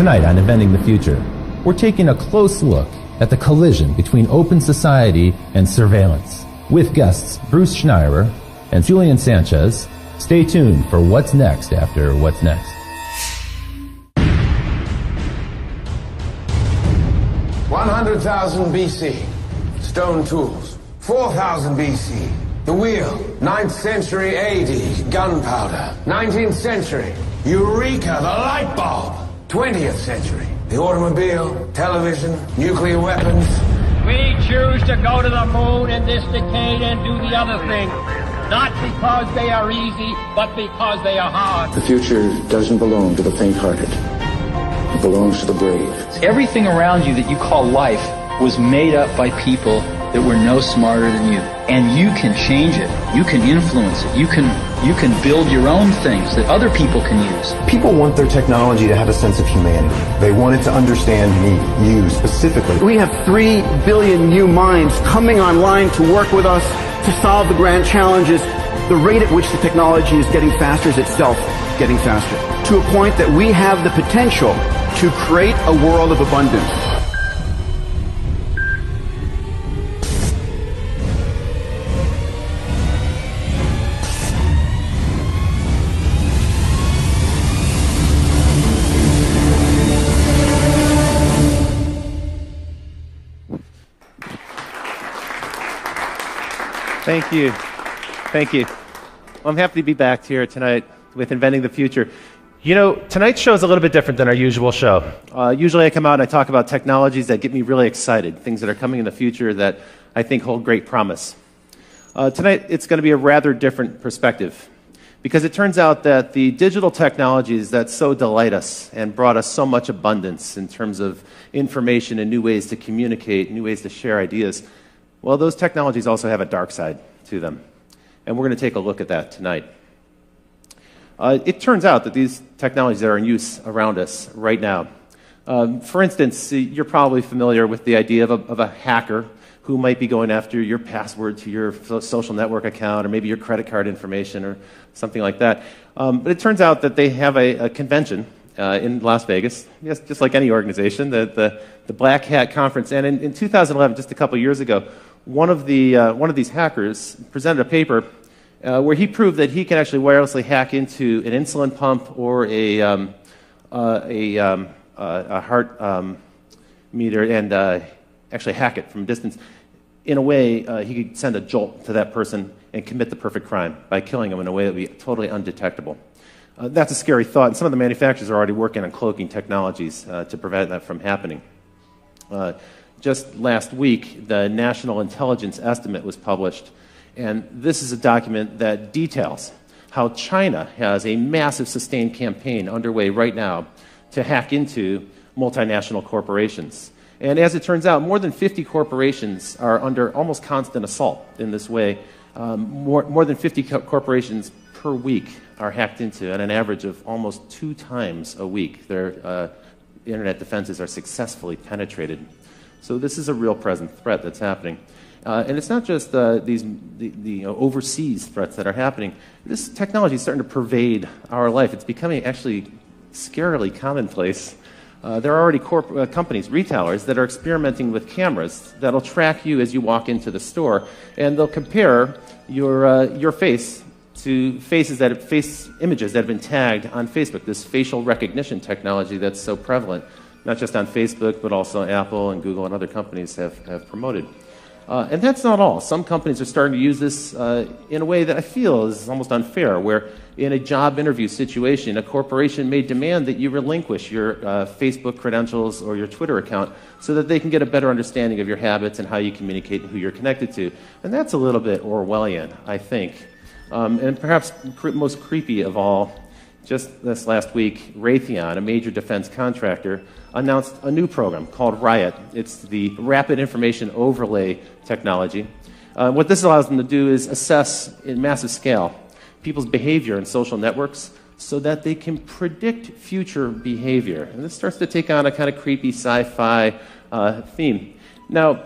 Tonight on Inventing the Future, we're taking a close look at the collision between open society and surveillance. With guests Bruce Schneier and Julian Sanchez. Stay tuned for what's next after What's Next. 100,000 BC, stone tools. 4,000 BC, the wheel. 9th century AD, gunpowder. 19th century, Eureka, the light bulb. 20th century, the automobile, television, nuclear weapons. We choose to go to the moon in this decade and do the other thing. Not because they are easy, but because they are hard. The future doesn't belong to the faint-hearted. It belongs to the brave. Everything around you that you call life was made up by people that were no smarter than you. And you can change it. You can influence it. You can build your own things that other people can use. People want their technology to have a sense of humanity. They want it to understand me, you specifically. We have 3 billion new minds coming online to work with us to solve the grand challenges. The rate at which the technology is getting faster is itself getting faster, to a point that we have the potential to create a world of abundance. Thank you. Thank you. Well, I'm happy to be back here tonight with Inventing the Future. You know, tonight's show is a little bit different than our usual show. Usually I come out and I talk about technologies that get me really excited, things that are coming in the future that I think hold great promise. Tonight it's going to be a rather different perspective, because it turns out that the digital technologies that so delight us and brought us so much abundance in terms of information and new ways to communicate, new ways to share ideas, well, those technologies also have a dark side to them. And we're going to take a look at that tonight. It turns out that these technologies that are in use around us right now, for instance, you're probably familiar with the idea of a hacker who might be going after your password to your social network account, or maybe your credit card information, or something like that. But it turns out that they have a convention in Las Vegas, yes, just like any organization, the Black Hat Conference. And in 2011, just a couple years ago, one of these hackers presented a paper where he proved that he can actually wirelessly hack into an insulin pump or a heart meter and actually hack it from a distance. In a way, he could send a jolt to that person and commit the perfect crime by killing him in a way that would be totally undetectable. That's a scary thought, and some of the manufacturers are already working on cloaking technologies to prevent that from happening. Just last week, the National Intelligence Estimate was published, and this is a document that details how China has a massive sustained campaign underway right now to hack into multinational corporations. And as it turns out, more than 50 corporations are under almost constant assault in this way. More than 50 corporations per week are hacked into at an average of almost 2 times a week. Their internet defenses are successfully penetrated. So this is a real present threat that's happening. And it's not just the overseas threats that are happening. This technology is starting to pervade our life. It's becoming actually scarily commonplace. There are already companies, retailers, that are experimenting with cameras that'll track you as you walk into the store, and they'll compare your face to face images that have been tagged on Facebook, this facial recognition technology that's so prevalent, not just on Facebook, but also Apple and Google and other companies have promoted. And that's not all. Some companies are starting to use this in a way that I feel is almost unfair, where in a job interview situation, a corporation may demand that you relinquish your Facebook credentials or your Twitter account so that they can get a better understanding of your habits and how you communicate and who you're connected to. And that's a little bit Orwellian, I think. And perhaps most creepy of all, just this last week, Raytheon, a major defense contractor, announced a new program called Riot. It's the Rapid Information Overlay technology. What this allows them to do is assess in massive scale people's behavior in social networks so that they can predict future behavior. And this starts to take on a kind of creepy sci-fi theme. Now,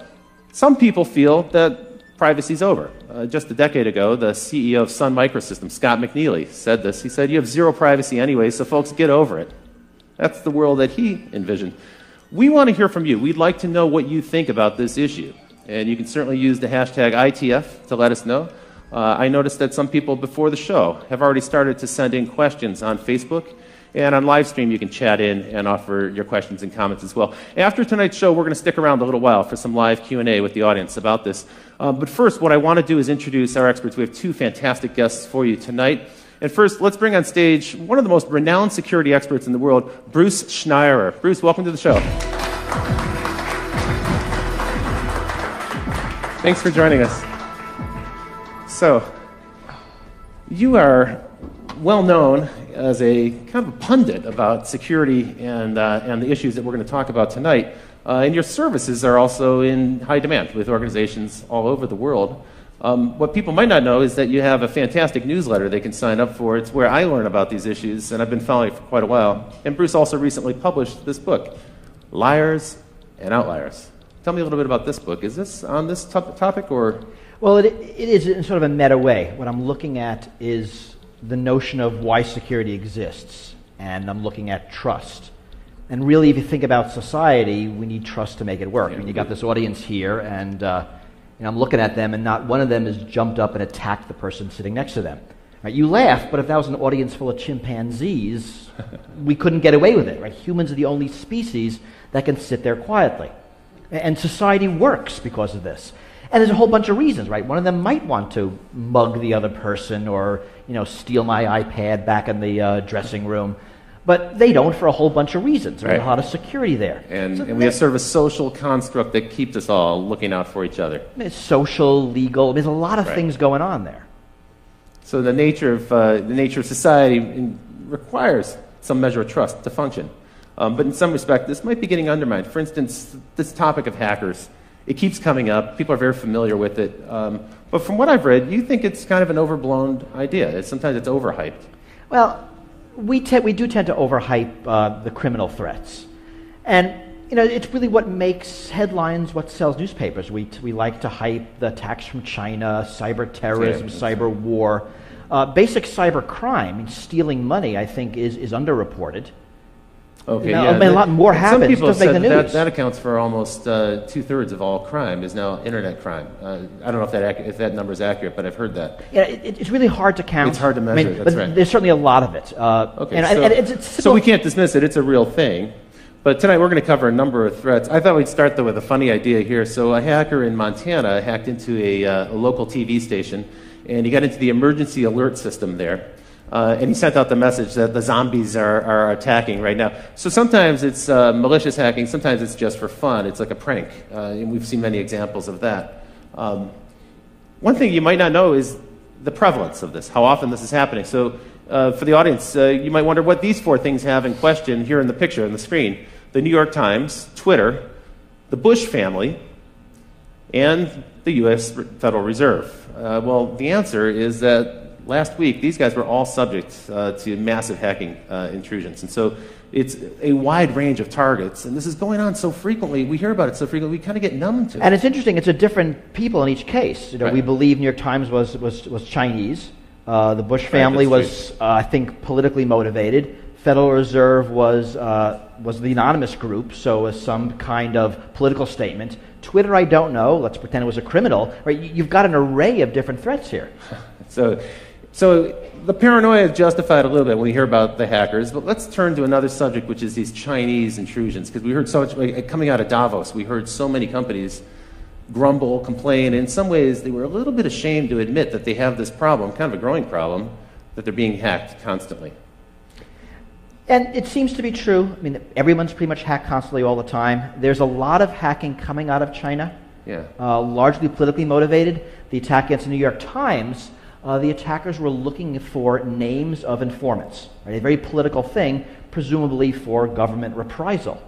some people feel that privacy's over. Just a decade ago, the CEO of Sun Microsystems, Scott McNealy, said this. He said, "You have zero privacy anyway, so folks, get over it." That's the world that he envisioned. We want to hear from you. We'd like to know what you think about this issue. And you can certainly use the hashtag ITF to let us know. I noticed that some people before the show have already started to send in questions on Facebook. And on live stream, you can chat in and offer your questions and comments as well. After tonight's show, we're going to stick around a little while for some live Q&A with the audience about this. But first, what I want to do is introduce our experts. We have two fantastic guests for you tonight. And first, let's bring on stage one of the most renowned security experts in the world, Bruce Schneier. Bruce, welcome to the show. Thanks for joining us. So, you are well known as a kind of a pundit about security and the issues that we're going to talk about tonight. And your services are also in high demand with organizations all over the world. What people might not know is that you have a fantastic newsletter they can sign up for. It's where I learn about these issues, and I've been following it for quite a while. And Bruce also recently published this book, Liars and Outliers. Tell me a little bit about this book. Is this on this topic, or? Well, it is in sort of a meta way. What I'm looking at is the notion of why security exists, and I'm looking at trust. And really, if you think about society, we need trust to make it work. I mean, you got this audience here, and I'm looking at them, and not one of them has jumped up and attacked the person sitting next to them. Right? You laugh, but if that was an audience full of chimpanzees, we couldn't get away with it. Right? Humans are the only species that can sit there quietly. And society works because of this. And there's a whole bunch of reasons, right? One of them might want to mug the other person or, steal my iPad back in the dressing room. But they don't for a whole bunch of reasons. There's a lot of security there. And we have sort of a social construct that keeps us all looking out for each other. It's social, legal. There's a lot of things going on there. So the nature of society requires some measure of trust to function. But in some respect, this might be getting undermined. For instance, this topic of hackers, it keeps coming up. People are very familiar with it. But from what I've read, you think it's kind of an overblown idea. Sometimes it's overhyped. Well, we do tend to overhype the criminal threats. And, it's really what makes headlines, what sells newspapers. We like to hype the attacks from China, cyber terrorism, cyber war. Basic cyber crime, stealing money, I think, is underreported. Okay, a lot more happens. Some people have said make the news. that accounts for almost 2/3 of all crime is now internet crime. I don't know if that number is accurate, but I've heard that. Yeah, it's really hard to count. It's hard to measure. That's but right. There's certainly a lot of it. So we can't dismiss it. It's a real thing. But tonight we're going to cover a number of threats. I thought we'd start though with a funny idea here. So a hacker in Montana hacked into a local TV station, and he got into the emergency alert system there. And he sent out the message that the zombies are attacking right now. So sometimes it's malicious hacking, sometimes it's just for fun. It's like a prank, and we've seen many examples of that. One thing you might not know is the prevalence of this, how often this is happening. So for the audience, you might wonder what these four things have in question here in the picture on the screen. The New York Times, Twitter, the Bush family, and the U.S. Federal Reserve. Well, the answer is that last week, these guys were all subject to massive hacking intrusions. And so it's a wide range of targets. And this is going on so frequently. We hear about it so frequently, we kind of get numb to it. And it's interesting. It's a different people in each case. We believe New York Times was Chinese. The Bush family was, I think, politically motivated. Federal Reserve was the anonymous group, so was some kind of political statement. Twitter, I don't know. Let's pretend it was a criminal. Right? You've got an array of different threats here. So the paranoia is justified a little bit when we hear about the hackers, but let's turn to another subject, which is these Chinese intrusions, because we heard so much, coming out of Davos, we heard so many companies grumble, complain, and in some ways they were a little bit ashamed to admit that they have this problem, kind of a growing problem, that they're being hacked constantly. And it seems to be true. I mean, everyone's pretty much hacked constantly all the time. There's a lot of hacking coming out of China, largely politically motivated. The attack against the New York Times, the attackers were looking for names of informants, right? A very political thing, presumably for government reprisal.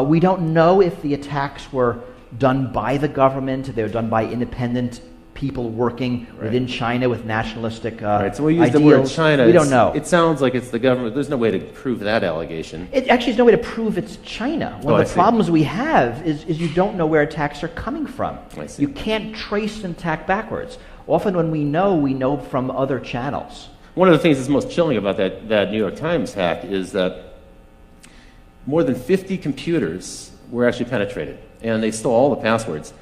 We don't know if the attacks were done by the government, they were done by independent people working within China with nationalistic so we use ideals. The word China. We don't know. It sounds like it's the government. There's no way to prove that allegation. It actually is no way to prove it's China. One of the problems we have is you don't know where attacks are coming from. You can't trace an attack backwards. Often when we know from other channels. One of the things that's most chilling about that New York Times hack is that more than 50 computers were actually penetrated, and they stole all the passwords,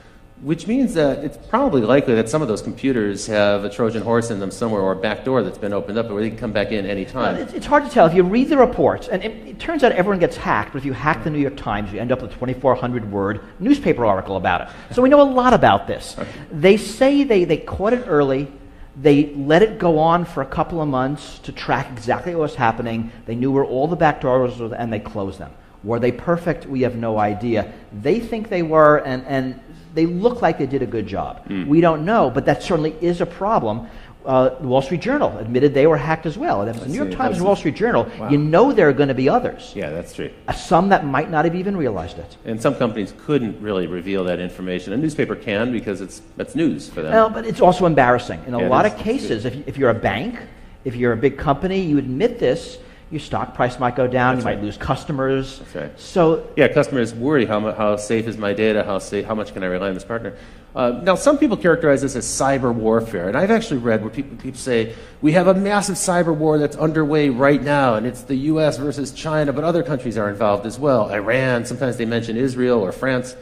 which means that it's probably likely that some of those computers have a Trojan horse in them somewhere, or a back door that's been opened up where they can come back in any time. Well, it's hard to tell. If you read the reports, and it turns out everyone gets hacked, but if you hack the New York Times, you end up with a 2,400-word newspaper article about it. So we know a lot about this. Okay. They say they caught it early. They let it go on for a couple of months to track exactly what was happening. They knew where all the back doors were, and they closed them. Were they perfect? We have no idea. They think they were, and they look like they did a good job. We don't know, but that certainly is a problem. The Wall Street Journal admitted they were hacked as well. The New York Times and Wall Street Journal, wow. You know there are going to be others. Yeah, that's true. Some that might not have even realized it. And some companies couldn't really reveal that information. A newspaper can because that's news for them. Well, but it's also embarrassing. In a lot of cases, if you're a bank, if you're a big company, you admit this, your stock price might go down, you might lose customers. That's right. So, yeah, customers worry, how safe is my data, how much can I rely on this partner? Now, some people characterize this as cyber warfare, and I've actually read where people say, we have a massive cyber war that's underway right now, and it's the US versus China, but other countries are involved as well. Iran, sometimes they mention Israel or France.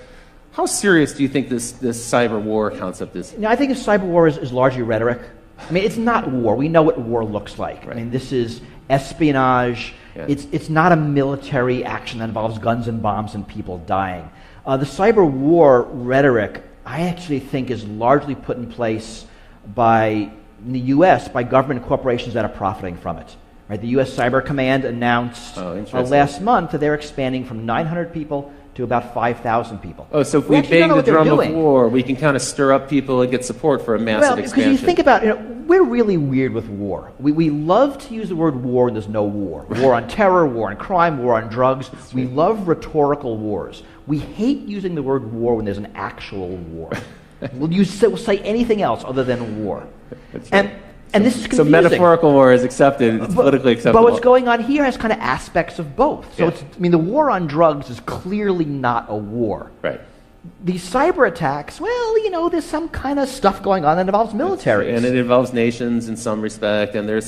How serious do you think this cyber war concept is? I think a cyber war is largely rhetoric. I mean, it's not war. We know what war looks like. Right. I mean, this is espionage. Yeah. It's not a military action that involves guns and bombs and people dying. The cyber war rhetoric, I actually think, is largely put in place in the U.S. by government corporations that are profiting from it. Right? The U.S. Cyber Command announced last month that they're expanding from 900 people to about 5,000 people. Oh, so if we bang the drum of war, we can kind of stir up people and get support for a massive expansion. Because you think about it, we're really weird with war. We love to use the word war when there's no war. War on terror, war on crime, war on drugs. We love rhetorical wars. We hate using the word war when there's an actual war. We'll say anything else other than war. And this is confusing. So metaphorical war is accepted, it's politically acceptable. But what's going on here has kind of aspects of both. So the war on drugs is clearly not a war. Right. These cyber attacks, well, there's some kind of stuff going on that involves militaries. And it involves nations in some respect, and they're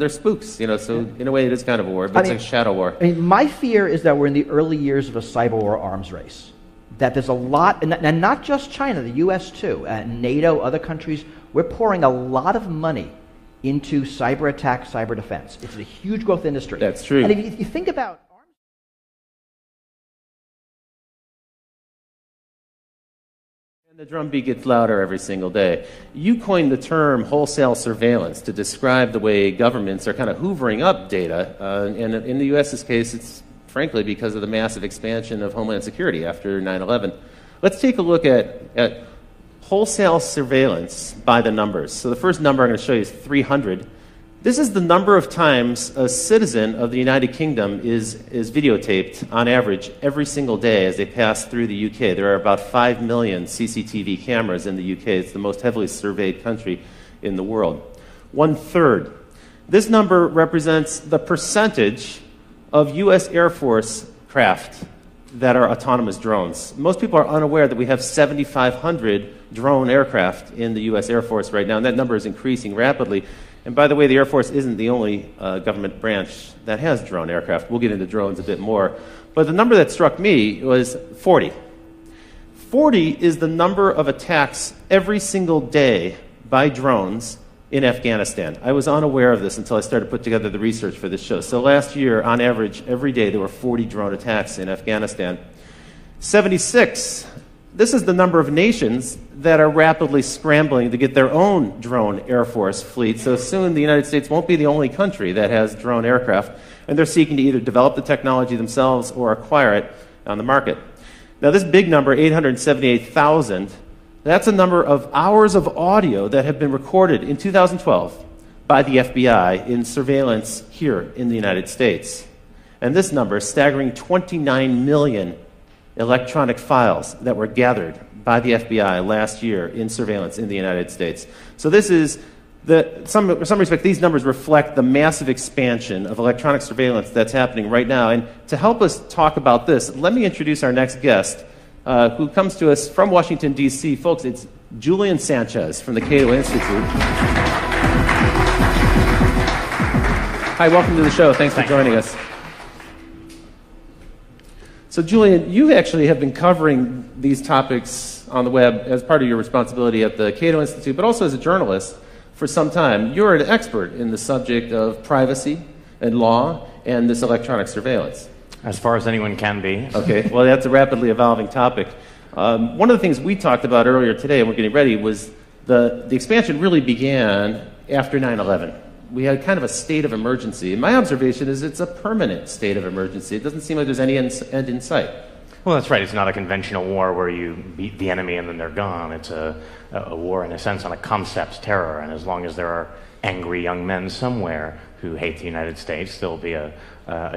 spooks, so in a way it is kind of a war, but it's like a shadow war. I mean, my fear is that we're in the early years of a cyber war arms race. That there's a lot, and not just China, the U.S. too, NATO, other countries, we're pouring a lot of money into cyber attack, cyber defense. It's a huge growth industry. That's true. And if you think about arms, and the drumbeat gets louder every single day. You coined the term wholesale surveillance to describe the way governments are kind of hoovering up data, and in the U.S.'s case, it's frankly because of the massive expansion of Homeland Security after 9/11. Let's take a look at wholesale surveillance by the numbers. So the first number I'm going to show you is 300. This is the number of times a citizen of the United Kingdom is videotaped on average every single day as they pass through the UK. There are about 5 million CCTV cameras in the UK. It's the most heavily surveyed country in the world. 1/3. This number represents the percentage of U.S. Air Force craft that are autonomous drones. Most people are unaware that we have 7,500 drone aircraft in the U.S. Air Force right now, and that number is increasing rapidly. And by the way, the Air Force isn't the only government branch that has drone aircraft. We'll get into drones a bit more. But the number that struck me was 40. 40 is the number of attacks every single day by drones in Afghanistan. I was unaware of this until I started to put together the research for this show. So last year, on average, every day there were 40 drone attacks in Afghanistan. 76, this is the number of nations that are rapidly scrambling to get their own drone Air Force fleet. So soon the United States won't be the only country that has drone aircraft, and they're seeking to either develop the technology themselves or acquire it on the market. Now this big number, 878,000, that's a number of hours of audio that have been recorded in 2012 by the FBI in surveillance here in the United States. And this number, staggering 29 million electronic files that were gathered by the FBI last year in surveillance in the United States. So this is, in some respect, these numbers reflect the massive expansion of electronic surveillance that's happening right now. And to help us talk about this, let me introduce our next guest, who comes to us from Washington, D.C. Folks, it's Julian Sanchez from the Cato Institute. Hi, welcome to the show. Thanks for joining us. So Julian, you actually have been covering these topics on the web as part of your responsibility at the Cato Institute, but also as a journalist for some time. You're an expert in the subject of privacy and law and this electronic surveillance. As far as anyone can be. Okay, well, that's a rapidly evolving topic. One of the things we talked about earlier today, and we're getting ready, was the expansion really began after 9/11. We had kind of a state of emergency. And my observation is it's a permanent state of emergency. It doesn't seem like there's any end in sight. Well, that's right. It's not a conventional war where you beat the enemy and then they're gone. It's a war, in a sense, on a concept, terror. And as long as there are angry young men somewhere who hate the United States, there'll be a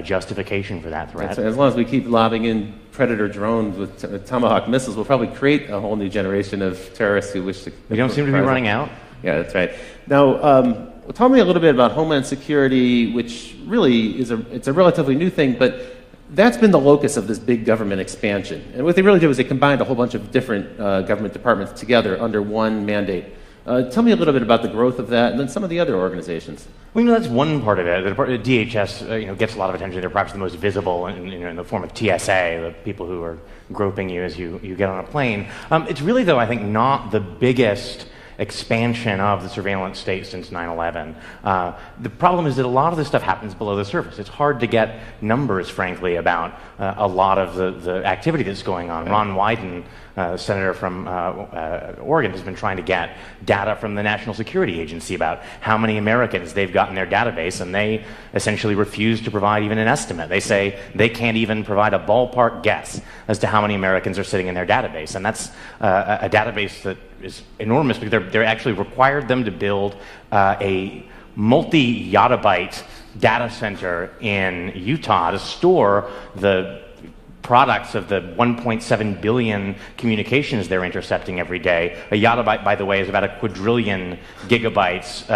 justification for that threat. As long as we keep lobbing in Predator drones with Tomahawk missiles, we'll probably create a whole new generation of terrorists who wish to... We don't seem to be running out. Yeah, that's right. Now, tell me a little bit about Homeland Security, which really is a relatively new thing, but that's been the locus of this big government expansion. And what they really did was they combined a whole bunch of different government departments together under one mandate. Tell me a little bit about the growth of that and then some of the other organizations. Well, that's one part of it. The DHS gets a lot of attention. They're perhaps the most visible in the form of TSA, the people who are groping you as you get on a plane. It's really, though, I think, not the biggest expansion of the surveillance state since 9/11. The problem is that a lot of this stuff happens below the surface. It's hard to get numbers, frankly, about a lot of the activity that's going on. Ron Wyden, senator from Oregon, has been trying to get data from the National Security Agency about how many Americans they've got in their database, and they essentially refuse to provide even an estimate. They say they can't even provide a ballpark guess as to how many Americans are sitting in their database, and that's a database that is enormous because they're actually required them to build a multi-yottabyte data center in Utah to store the products of the 1.7 billion communications they're intercepting every day. A yottabyte, by the way, is about a quadrillion gigabytes.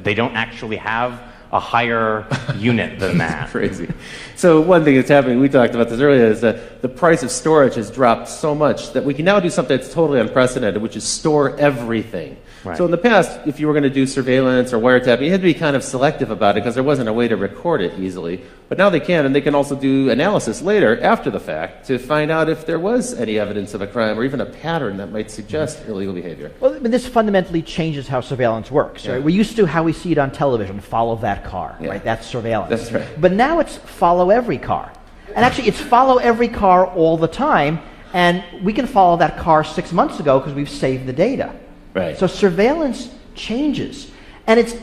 They don't actually have a higher unit than that. Crazy. So one thing that's happening, we talked about this earlier, is that the price of storage has dropped so much that we can now do something that's totally unprecedented, which is store everything. Right. So in the past, if you were going to do surveillance or wiretapping, you had to be kind of selective about it because there wasn't a way to record it easily. But now they can, and they can also do analysis later, after the fact, to find out if there was any evidence of a crime or even a pattern that might suggest illegal behavior. Well, I mean, this fundamentally changes how surveillance works. Yeah. Right? We're used to how we see it on television, follow that car, right? That's surveillance. That's right. But now it's follow every car. And actually, it's follow every car all the time, and we can follow that car 6 months ago because we've saved the data. Right. So surveillance changes. And it's, in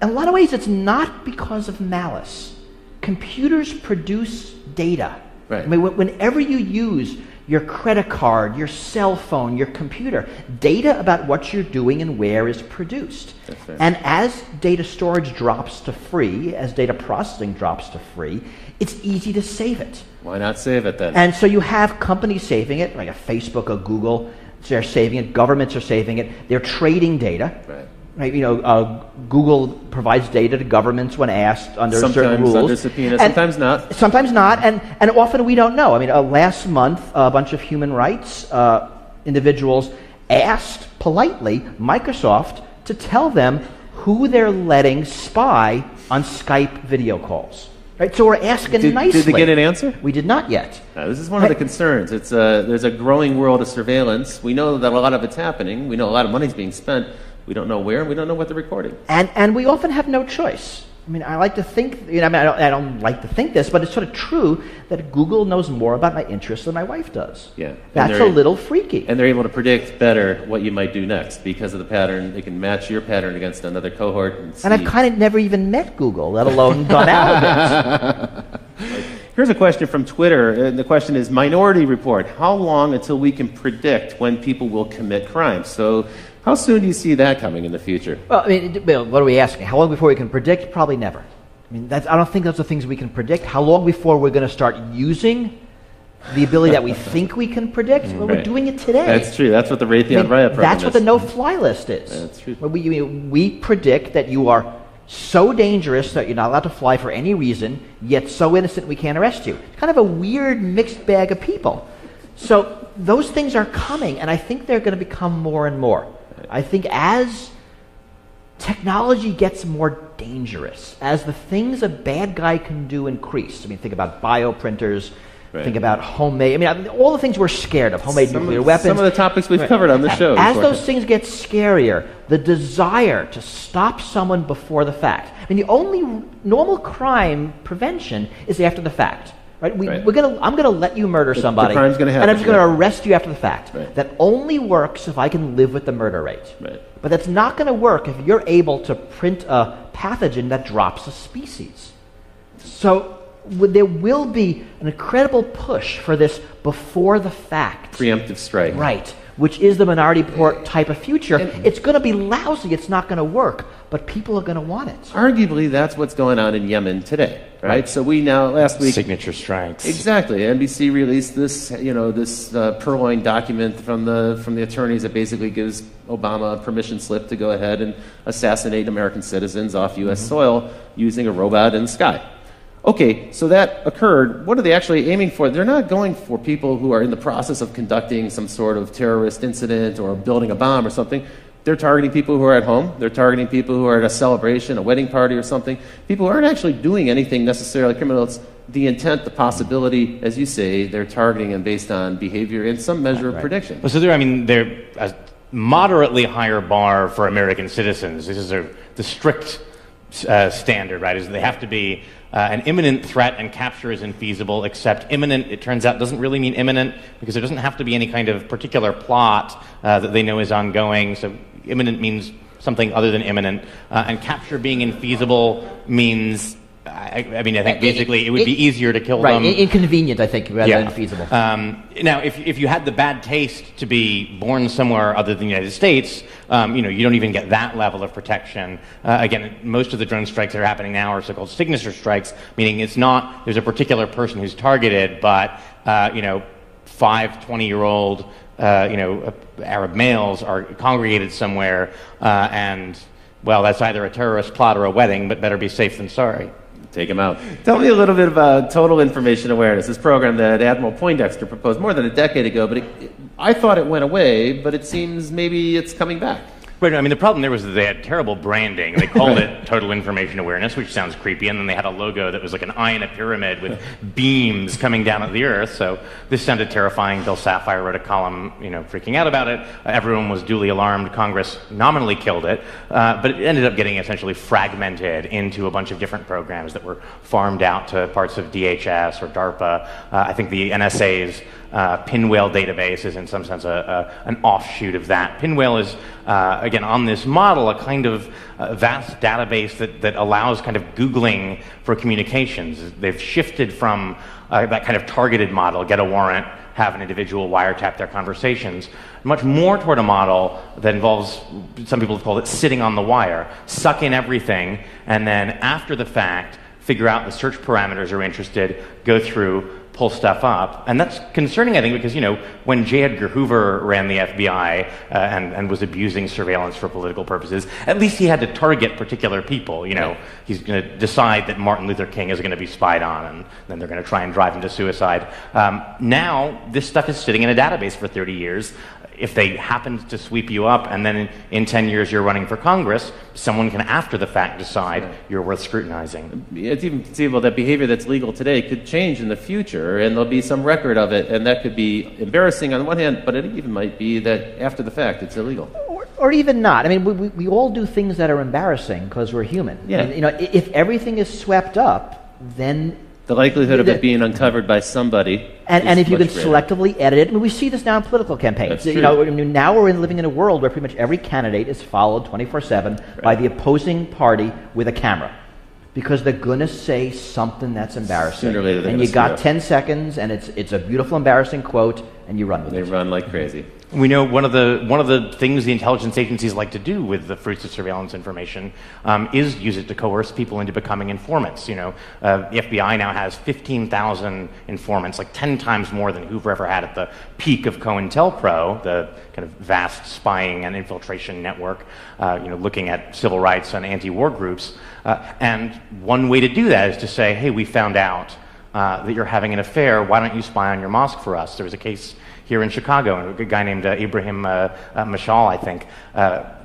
a lot of ways, it's not because of malice. Computers produce data. Right. I mean, whenever you use your credit card, your cell phone, your computer, data about what you're doing and where is produced. That's right. And as data storage drops to free, as data processing drops to free, it's easy to save it. Why not save it then? And so you have companies saving it, like a Facebook, a Google. They're saving it. Governments are saving it. They're trading data. Right. You know, Google provides data to governments when asked under certain rules. Sometimes under subpoena, sometimes not. Sometimes not, and often we don't know. I mean, last month, a bunch of human rights individuals asked politely Microsoft to tell them who they're letting spy on Skype video calls. Right, so we're asking nicely. Did they get an answer? We did not yet. This is one of the concerns. There's a growing world of surveillance. We know that a lot of it's happening. We know a lot of money's being spent. We don't know where, and we don't know what they're recording. And we often have no choice. I mean, I like to think, I don't like to think this, but it's sort of true that Google knows more about my interests than my wife does. Yeah. That's a little freaky. And they're able to predict better what you might do next because of the pattern. They can match your pattern against another cohort. And I've kind of never even met Google, let alone gone out of it. Here's a question from Twitter. The question is, Minority Report, how long until we can predict when people will commit crimes? So how soon do you see that coming in the future? Well, I mean, what are we asking? How long before we can predict? Probably never. I mean, I don't think those are things we can predict. How long before we're going to start using the ability that we think we can predict? Well, we're doing it today. That's true. That's what the Raytheon Riot program That's what the no-fly list is. That's true. We predict that you are so dangerous that you're not allowed to fly for any reason, yet so innocent we can't arrest you. It's kind of a weird mixed bag of people. So those things are coming, and I think they're going to become more and more. I think as technology gets more dangerous, as the things a bad guy can do increase, I mean, think about bioprinters, Right. Think about homemade, all the things we're scared of, homemade nuclear weapons. Some of the topics we've covered on the show. As those things get scarier, the desire to stop someone before the fact. The only normal crime prevention is after the fact. Right? I'm going to let you murder somebody, the crime's gonna happen, and I'm just going to arrest you after the fact. Right. That only works if I can live with the murder rate. Right. But that's not going to work if you're able to print a pathogen that drops a species. So there will be an incredible push for this before the fact. Preemptive strike. Right, which is the Minority Report type of future. It's going to be lousy. It's not going to work, but people are going to want it. Arguably, that's what's going on in Yemen today, right? So we now, last week... Signature strikes. Exactly. NBC released this, this purloined document from the attorneys that basically gives Obama a permission slip to go ahead and assassinate American citizens off U.S. soil using a robot in the sky. Okay, so that occurred. What are they actually aiming for? They're not going for people who are in the process of conducting some sort of terrorist incident or building a bomb or something. They're targeting people who are at home. They're targeting people who are at a celebration, a wedding party or something. People who aren't actually doing anything necessarily criminal. It's the intent, the possibility, as you say, they're targeting them based on behavior and some measure of prediction. Well, so they're a moderately higher bar for American citizens. This is the strict standard, right? Is they have to be an imminent threat, and capture is infeasible, except imminent, it turns out, doesn't really mean imminent, because there doesn't have to be any kind of particular plot that they know is ongoing. So imminent means something other than imminent. And capture being infeasible means, I think basically it would be easier to kill them. Right, inconvenient, I think, rather than feasible. Now, if you had the bad taste to be born somewhere other than the United States, you don't even get that level of protection. Again, most of the drone strikes that are happening now are so-called signature strikes, meaning it's not there's a particular person who's targeted, but 5 20-year-old Arab males are congregated somewhere, and well, that's either a terrorist plot or a wedding, but better be safe than sorry. Take them out. Tell me a little bit about Total Information Awareness, this program that Admiral Poindexter proposed more than a decade ago, but I thought it went away, but it seems maybe it's coming back. Right, the problem there was that they had terrible branding. They called it Total Information Awareness, which sounds creepy, and then they had a logo that was like an eye in a pyramid with beams coming down at the earth, so this sounded terrifying. Bill Sapphire wrote a column, freaking out about it. Everyone was duly alarmed. Congress nominally killed it, but it ended up getting essentially fragmented into a bunch of different programs that were farmed out to parts of DHS or DARPA. I think the NSA's Pinwheel database is in some sense an offshoot of that. Pinwheel is, again, on this model, a kind of vast database that allows kind of Googling for communications. They've shifted from that kind of targeted model, get a warrant, have an individual wiretap their conversations, much more toward a model that involves, some people have called it sitting on the wire, suck in everything, and then after the fact, figure out the search parameters are interested, go through, pull stuff up. And that's concerning, I think, because, when J. Edgar Hoover ran the FBI and was abusing surveillance for political purposes, at least he had to target particular people. He's going to decide that Martin Luther King is going to be spied on, and then they're going to try and drive him to suicide. Now, this stuff is sitting in a database for 30 years. If they happened to sweep you up and then in 10 years you're running for Congress, someone can after the fact decide you're worth scrutinizing. It's even conceivable that behavior that's legal today could change in the future, and there'll be some record of it, and that could be embarrassing on one hand, but it even might be that after the fact it's illegal. Or even not. We all do things that are embarrassing because we're human. Yeah. If everything is swept up, then the likelihood of it being uncovered by somebody, and if you can greater. Selectively edit it, we see this now in political campaigns. That's true. Now we're living in a world where pretty much every candidate is followed 24/7 by the opposing party with a camera, because they're going to say something that's embarrassing. Sooner or later, and you got 10 seconds, and it's a beautiful, embarrassing quote, and you run with it. They run like crazy. We know one of the things the intelligence agencies like to do with the fruits of surveillance information is use it to coerce people into becoming informants. The FBI now has 15,000 informants, like 10 times more than Hoover ever had at the peak of COINTELPRO, the kind of vast spying and infiltration network, looking at civil rights and anti-war groups. And one way to do that is to say, hey, we found out that you're having an affair. Why don't you spy on your mosque for us? There was a case here in Chicago, a guy named Ibrahim Mashal, I think.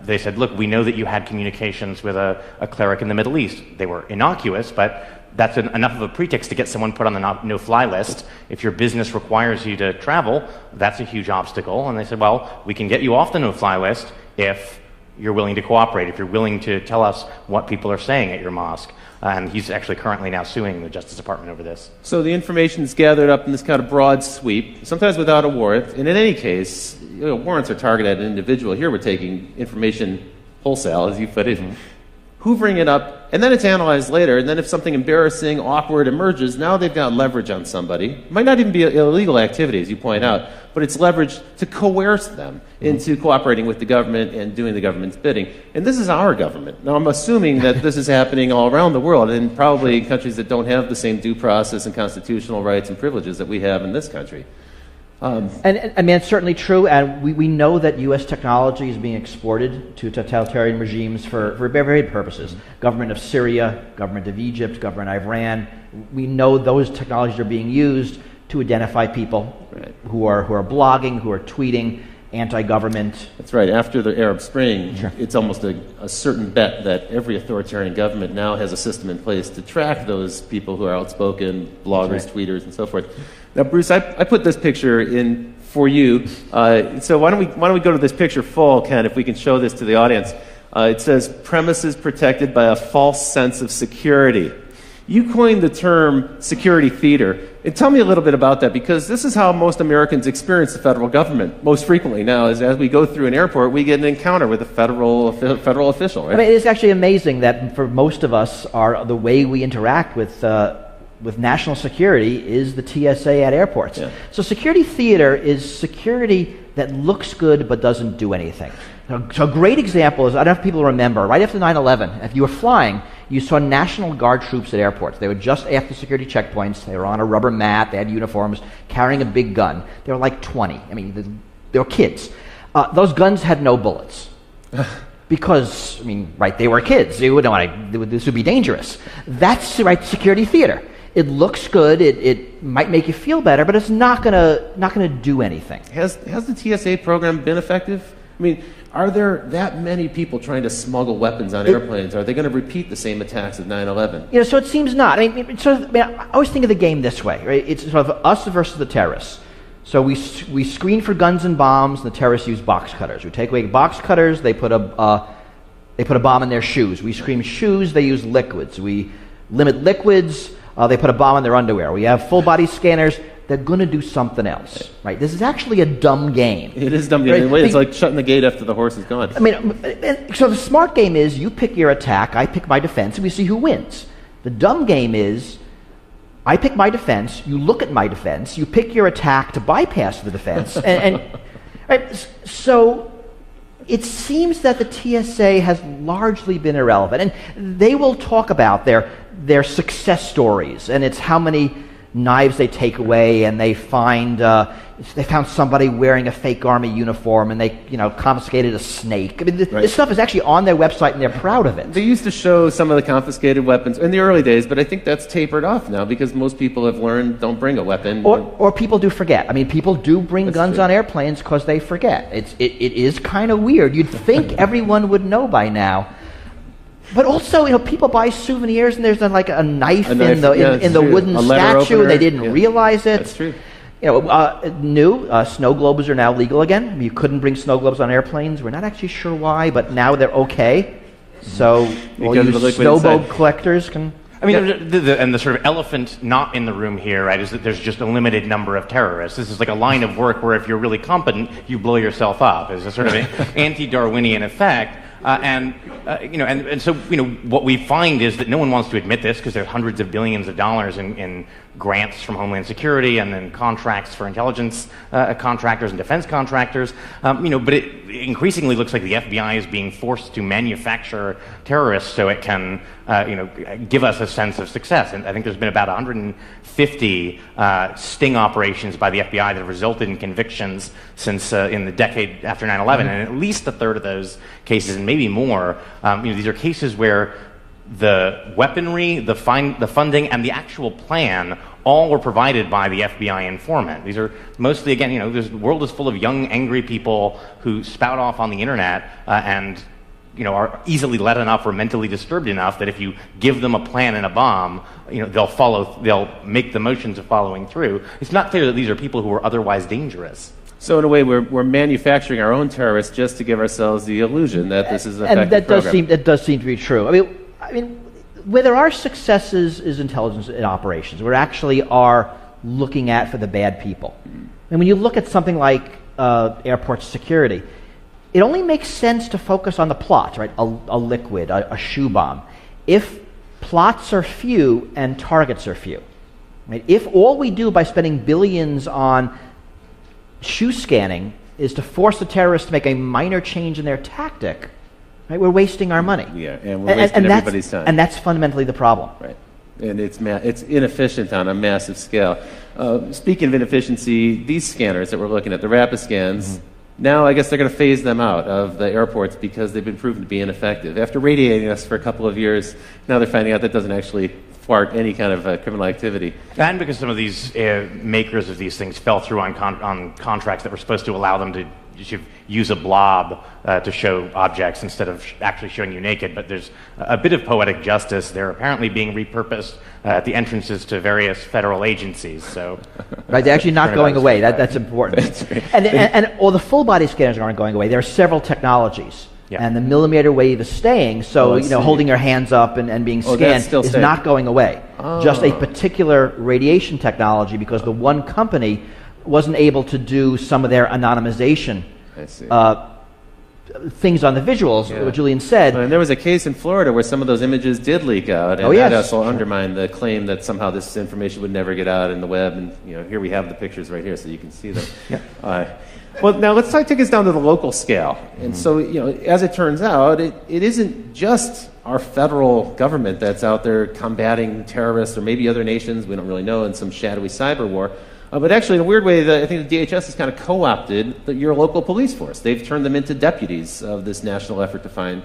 They said, look, we know that you had communications with a cleric in the Middle East. They were innocuous, but that's enough of a pretext to get someone put on the no-fly list. If your business requires you to travel, that's a huge obstacle. And they said, well, we can get you off the no-fly list if you're willing to cooperate, if you're willing to tell us what people are saying at your mosque. And he's actually currently now suing the Justice Department over this. So the information is gathered up in this kind of broad sweep, sometimes without a warrant. And in any case, warrants are targeted at an individual. Here we're taking information wholesale, as you put it, hoovering it up, and then it's analyzed later. And then if something embarrassing, awkward emerges, now they've got leverage on somebody. It might not even be illegal activity, as you point out, but it's leverage to coerce them into cooperating with the government and doing the government's bidding. And this is our government. Now, I'm assuming that this is happening all around the world, and probably countries that don't have the same due process and constitutional rights and privileges that we have in this country. And I mean, it's certainly true, and we know that U.S. technology is being exported to totalitarian regimes for varied purposes. Government of Syria, government of Egypt, government of Iran. We know those technologies are being used to identify people who are blogging, who are tweeting, anti-government. That's right. After the Arab Spring, it's almost a certain bet that every authoritarian government now has a system in place to track those people who are outspoken, bloggers, tweeters, and so forth. Now, Bruce, I put this picture in for you. So why don't we go to this picture full, Ken, if we can show this to the audience. It says, premises protected by a false sense of security. You coined the term security theater. And tell me a little bit about that, because this is how most Americans experience the federal government most frequently now. Is as we go through an airport, we get an encounter with a federal official, right? I mean, it's actually amazing that for most of us, the way we interact with national security is the TSA at airports. Yeah. So security theater is security that looks good but doesn't do anything. So a great example is, I don't know if people remember, right after 9/11, if you were flying, you saw National Guard troops at airports. They were just after security checkpoints. They were on a rubber mat. They had uniforms, carrying a big gun. They were like 20. I mean, they were kids. Those guns had no bullets. Because, I mean, right, they were kids. They would know this would be dangerous. That's right, security theater. It looks good. It might make you feel better, but it's not gonna do anything. Has the TSA program been effective? I mean, are there that many people trying to smuggle weapons on airplanes? Are they going to repeat the same attacks of 9/11? You know, so it seems not. I mean, I always think of the game this way, right? It's sort of us versus the terrorists. So we screen for guns and bombs. And the terrorists use box cutters. We take away box cutters. They put a bomb in their shoes. We screen shoes. They use liquids. We limit liquids. They put a bomb in their underwear. We have full body scanners. They're going to do something else, right? This is actually a dumb game. It is dumb game. Right? It's like shutting the gate after the horse is gone. I mean, so the smart game is you pick your attack, I pick my defense, and we see who wins. The dumb game is I pick my defense, you look at my defense, you pick your attack to bypass the defense, and right? So it seems that the TSA has largely been irrelevant, and they will talk about their success stories, and it's how many knives they take away, and they found somebody wearing a fake army uniform, and they confiscated a snake. I mean, this stuff is actually on their website, and they're proud of it. They used to show some of the confiscated weapons in the early days, but I think that's tapered off now because most people have learned don't bring a weapon. Or people do forget. I mean, people do bring guns on airplanes because they forget. It is kind of weird. You'd think everyone would know by now. But also, people buy souvenirs, and there's like a knife in the wooden statue, and they didn't realize it. That's true. Snow globes are now legal again. I mean, you couldn't bring snow globes on airplanes. We're not actually sure why, but now they're okay. So all you snow globe collectors can. I mean, and the sort of elephant not in the room here, right, is that there's just a limited number of terrorists. This is like a line of work where if you're really competent, you blow yourself up. It's a sort of anti-Darwinian effect. So what we find is that no one wants to admit this because there's hundreds of billions of dollars in grants from Homeland Security and then contracts for intelligence contractors and defense contractors. But it increasingly looks like the FBI is being forced to manufacture terrorists so it can give us a sense of success. And I think there's been about 150 sting operations by the FBI that have resulted in convictions since in the decade after 9/11, and at least a third of those cases, and maybe more, these are cases where the weaponry, the funding, and the actual plan all were provided by the FBI informant. These are mostly, again, the world is full of young, angry people who spout off on the internet and are easily led enough or mentally disturbed enough that if you give them a plan and a bomb, they'll make the motions of following through. It's not clear that these are people who are otherwise dangerous. So in a way, we're manufacturing our own terrorists just to give ourselves the illusion that this is an effective program. And that does seem to be true. I mean, where there are successes is intelligence in operations. We actually are looking at for the bad people. And when you look at something like airport security, it only makes sense to focus on the plots, right? A liquid, a shoe bomb. If plots are few and targets are few, right? If all we do by spending billions on shoe scanning is to force the terrorists to make a minor change in their tactic, right? We're wasting our money. Yeah, and we're wasting everybody's time. And that's fundamentally the problem. Right. And it's inefficient on a massive scale. Speaking of inefficiency, these scanners that we're looking at, the rapid scans, now I guess they're going to phase them out of the airports because they've been proven to be ineffective. After radiating us for a couple of years, now they're finding out that doesn't actually thwart any kind of criminal activity. And because some of these makers of these things fell through on contracts that were supposed to allow them to use a blob to show objects instead of actually showing you naked. But there's a bit of poetic justice. They're apparently being repurposed at the entrances to various federal agencies. So, right, they're actually not going away. That's important. That's right. And the full body scanners aren't going away. There are several technologies. Yeah. And the millimeter wave is staying, so holding your hands up and being scanned is not going away. Just a particular radiation technology, because the one company wasn't able to do some of their anonymization things on the visuals, what Julian said. And there was a case in Florida where some of those images did leak out, and that also undermined the claim that somehow this information would never get out in the web. And here we have the pictures right here, so you can see them. Well, now let's take us down to the local scale. And so, as it turns out, it isn't just our federal government that's out there combating terrorists or maybe other nations, we don't really know, in some shadowy cyber war. But actually, in a weird way, I think the DHS has kind of co-opted your local police force. They've turned them into deputies of this national effort to find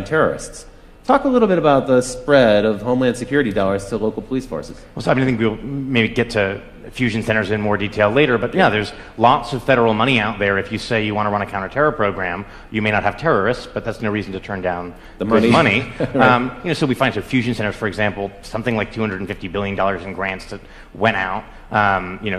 terrorists. Talk a little bit about the spread of Homeland Security dollars to local police forces. Well, so I think we'll maybe get to fusion centers in more detail later, but there's lots of federal money out there. If you say you want to run a counterterror program, you may not have terrorists, but that's no reason to turn down the money. Right. So we find fusion centers, for example, something like $250 billion in grants that went out,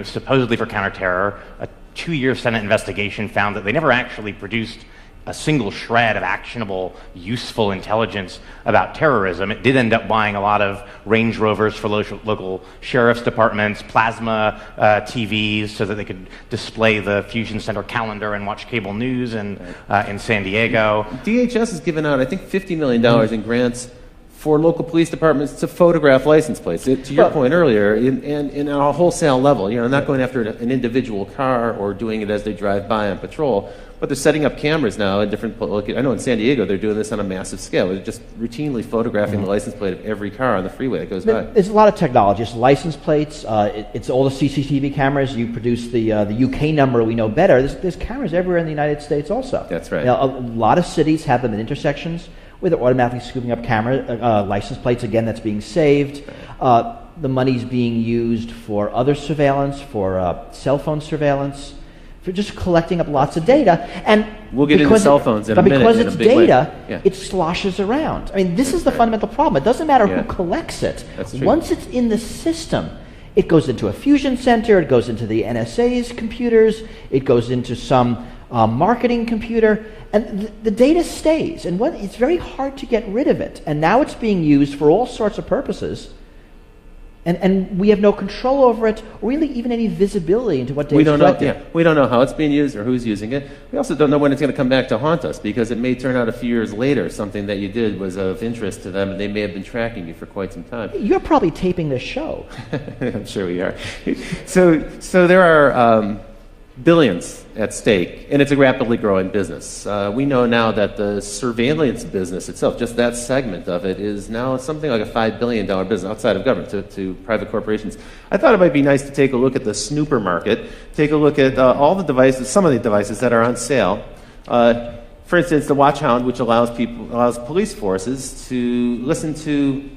supposedly for counterterror. A 2-year Senate investigation found that they never actually produced a single shred of actionable, useful intelligence about terrorism. It did end up buying a lot of Range Rovers for local sheriff's departments, plasma TVs so that they could display the Fusion Center calendar and watch cable news in San Diego. DHS has given out, I think, $50 million in grants for local police departments to photograph license plates. To your point earlier, in a wholesale level, not going after an individual car or doing it as they drive by on patrol, but they're setting up cameras now in different. I know in San Diego they're doing this on a massive scale. They're just routinely photographing the license plate of every car on the freeway that goes by. There's a lot of technology. It's license plates. It's all the CCTV cameras. You produce the UK number. We know better. There's cameras everywhere in the United States also. That's right. A lot of cities have them in intersections where they're automatically scooping up license plates. Again, that's being saved. The money's being used for other surveillance, for cell phone surveillance, for just collecting up lots of data. And we'll get into cell phones in a minute. But because it's data, it sloshes around. I mean, this is the fundamental problem. It doesn't matter who collects it. Once it's in the system, it goes into a fusion center, it goes into the NSA's computers, it goes into some marketing computer, and the data stays. And it's very hard to get rid of it. And now it's being used for all sorts of purposes. And we have no control over it, or really even any visibility into what data is collected. We don't know how it's being used or who's using it. We also don't know when it's going to come back to haunt us, because it may turn out a few years later something that you did was of interest to them, and they may have been tracking you for quite some time. You're probably taping this show. I'm sure we are. So there are billions at stake, and it's a rapidly growing business. We know now that the surveillance business itself, just that segment of it, is now something like a $5 billion business outside of government to private corporations. I thought it might be nice to take a look at the snooper market, take a look at all the devices, some of the devices that are on sale. For instance, the Watchhound, which allows police forces to listen to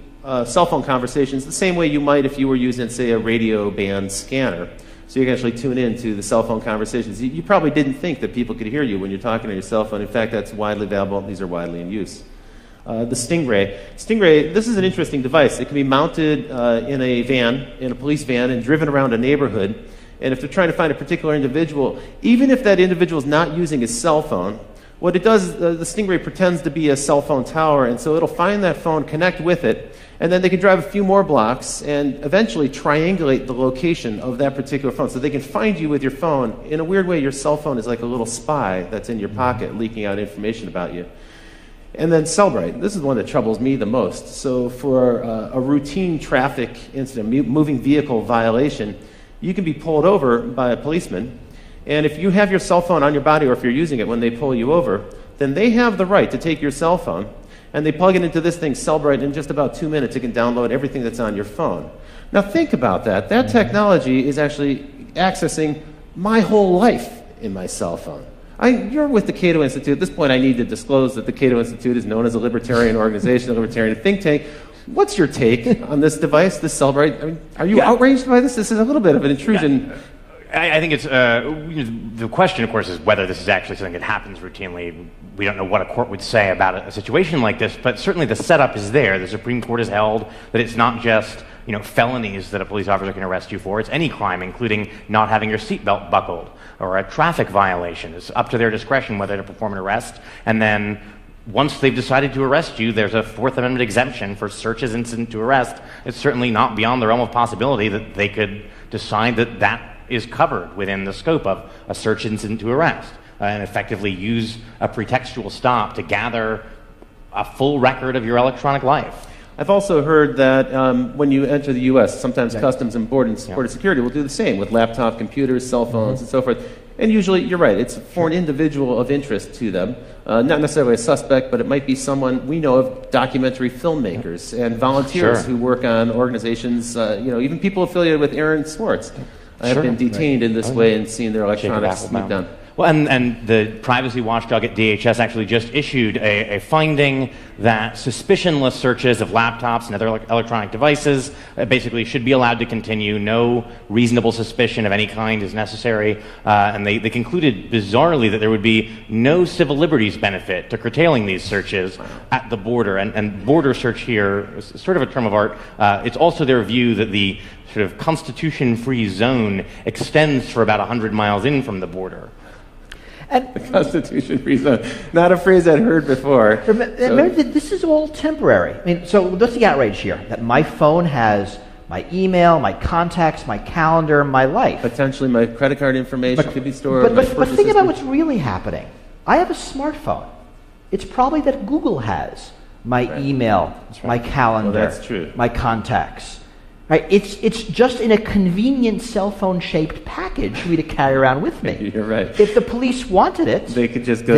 cell phone conversations the same way you might if you were using, say, a radio band scanner. So you can actually tune in to the cell phone conversations. You probably didn't think that people could hear you when you're talking on your cell phone. In fact, that's widely available. These are widely in use. The Stingray. Stingray, this is an interesting device. It can be mounted in a van, in a police van, and driven around a neighborhood. And if they're trying to find a particular individual, even if that individual is not using his cell phone, what it does, the Stingray pretends to be a cell phone tower, and so it'll find that phone, connect with it, and then they can drive a few more blocks and eventually triangulate the location of that particular phone. So they can find you with your phone. In a weird way, your cell phone is like a little spy that's in your pocket, leaking out information about you. And then Cellbrite. This is the one that troubles me the most. So for a routine traffic incident, moving vehicle violation, you can be pulled over by a policeman. And if you have your cell phone on your body, or if you're using it when they pull you over, then they have the right to take your cell phone, and they plug it into this thing, Cellbrite, and in just about 2 minutes it can download everything that's on your phone. Now think about that. That technology is actually accessing my whole life in my cell phone. You're with the Cato Institute. At this point, I need to disclose that the Cato Institute is known as a libertarian organization, a libertarian think tank. What's your take on this device, this Cellbrite? I mean, are you outraged by this? This is a little bit of an intrusion. I think it's the question, of course, is whether this is actually something that happens routinely. We don't know what a court would say about a situation like this, but certainly the setup is there. The Supreme Court has held that it's not just felonies that a police officer can arrest you for. It's any crime, including not having your seatbelt buckled or a traffic violation. It's up to their discretion whether to perform an arrest. And then once they've decided to arrest you, there's a Fourth Amendment exemption for searches incident to arrest. It's certainly not beyond the realm of possibility that they could decide that that is covered within the scope of a search incident to arrest, and effectively use a pretextual stop to gather a full record of your electronic life. I've also heard that when you enter the U.S., sometimes Customs and Border Security will do the same with laptop computers, cell phones, and so forth. And usually, you're right, it's for an individual of interest to them. Not necessarily a suspect, but it might be someone we know of, documentary filmmakers and volunteers who work on organizations, even people affiliated with Aaron Swartz. Have been detained in this way and seen their electronics moved down. Well, and the privacy watchdog at DHS actually just issued a finding that suspicionless searches of laptops and other electronic devices basically should be allowed to continue. No reasonable suspicion of any kind is necessary. And they concluded bizarrely that there would be no civil liberties benefit to curtailing these searches at the border. And border search here is sort of a term of art. It's also their view that the sort of constitution-free zone extends for about 100 miles in from the border. And the Constitution-free zone, not a phrase I'd heard before. Remember that this is all temporary. I mean, so what's the outrage here? That my phone has my email, my contacts, my calendar, my life. Potentially my credit card information could be stored. But think about what's really happening. I have a smartphone. It's probably that Google has my email, my calendar, my contacts. Right? It's just in a convenient cell phone shaped package for me to carry around with me. You're right. If the police wanted it, they could just go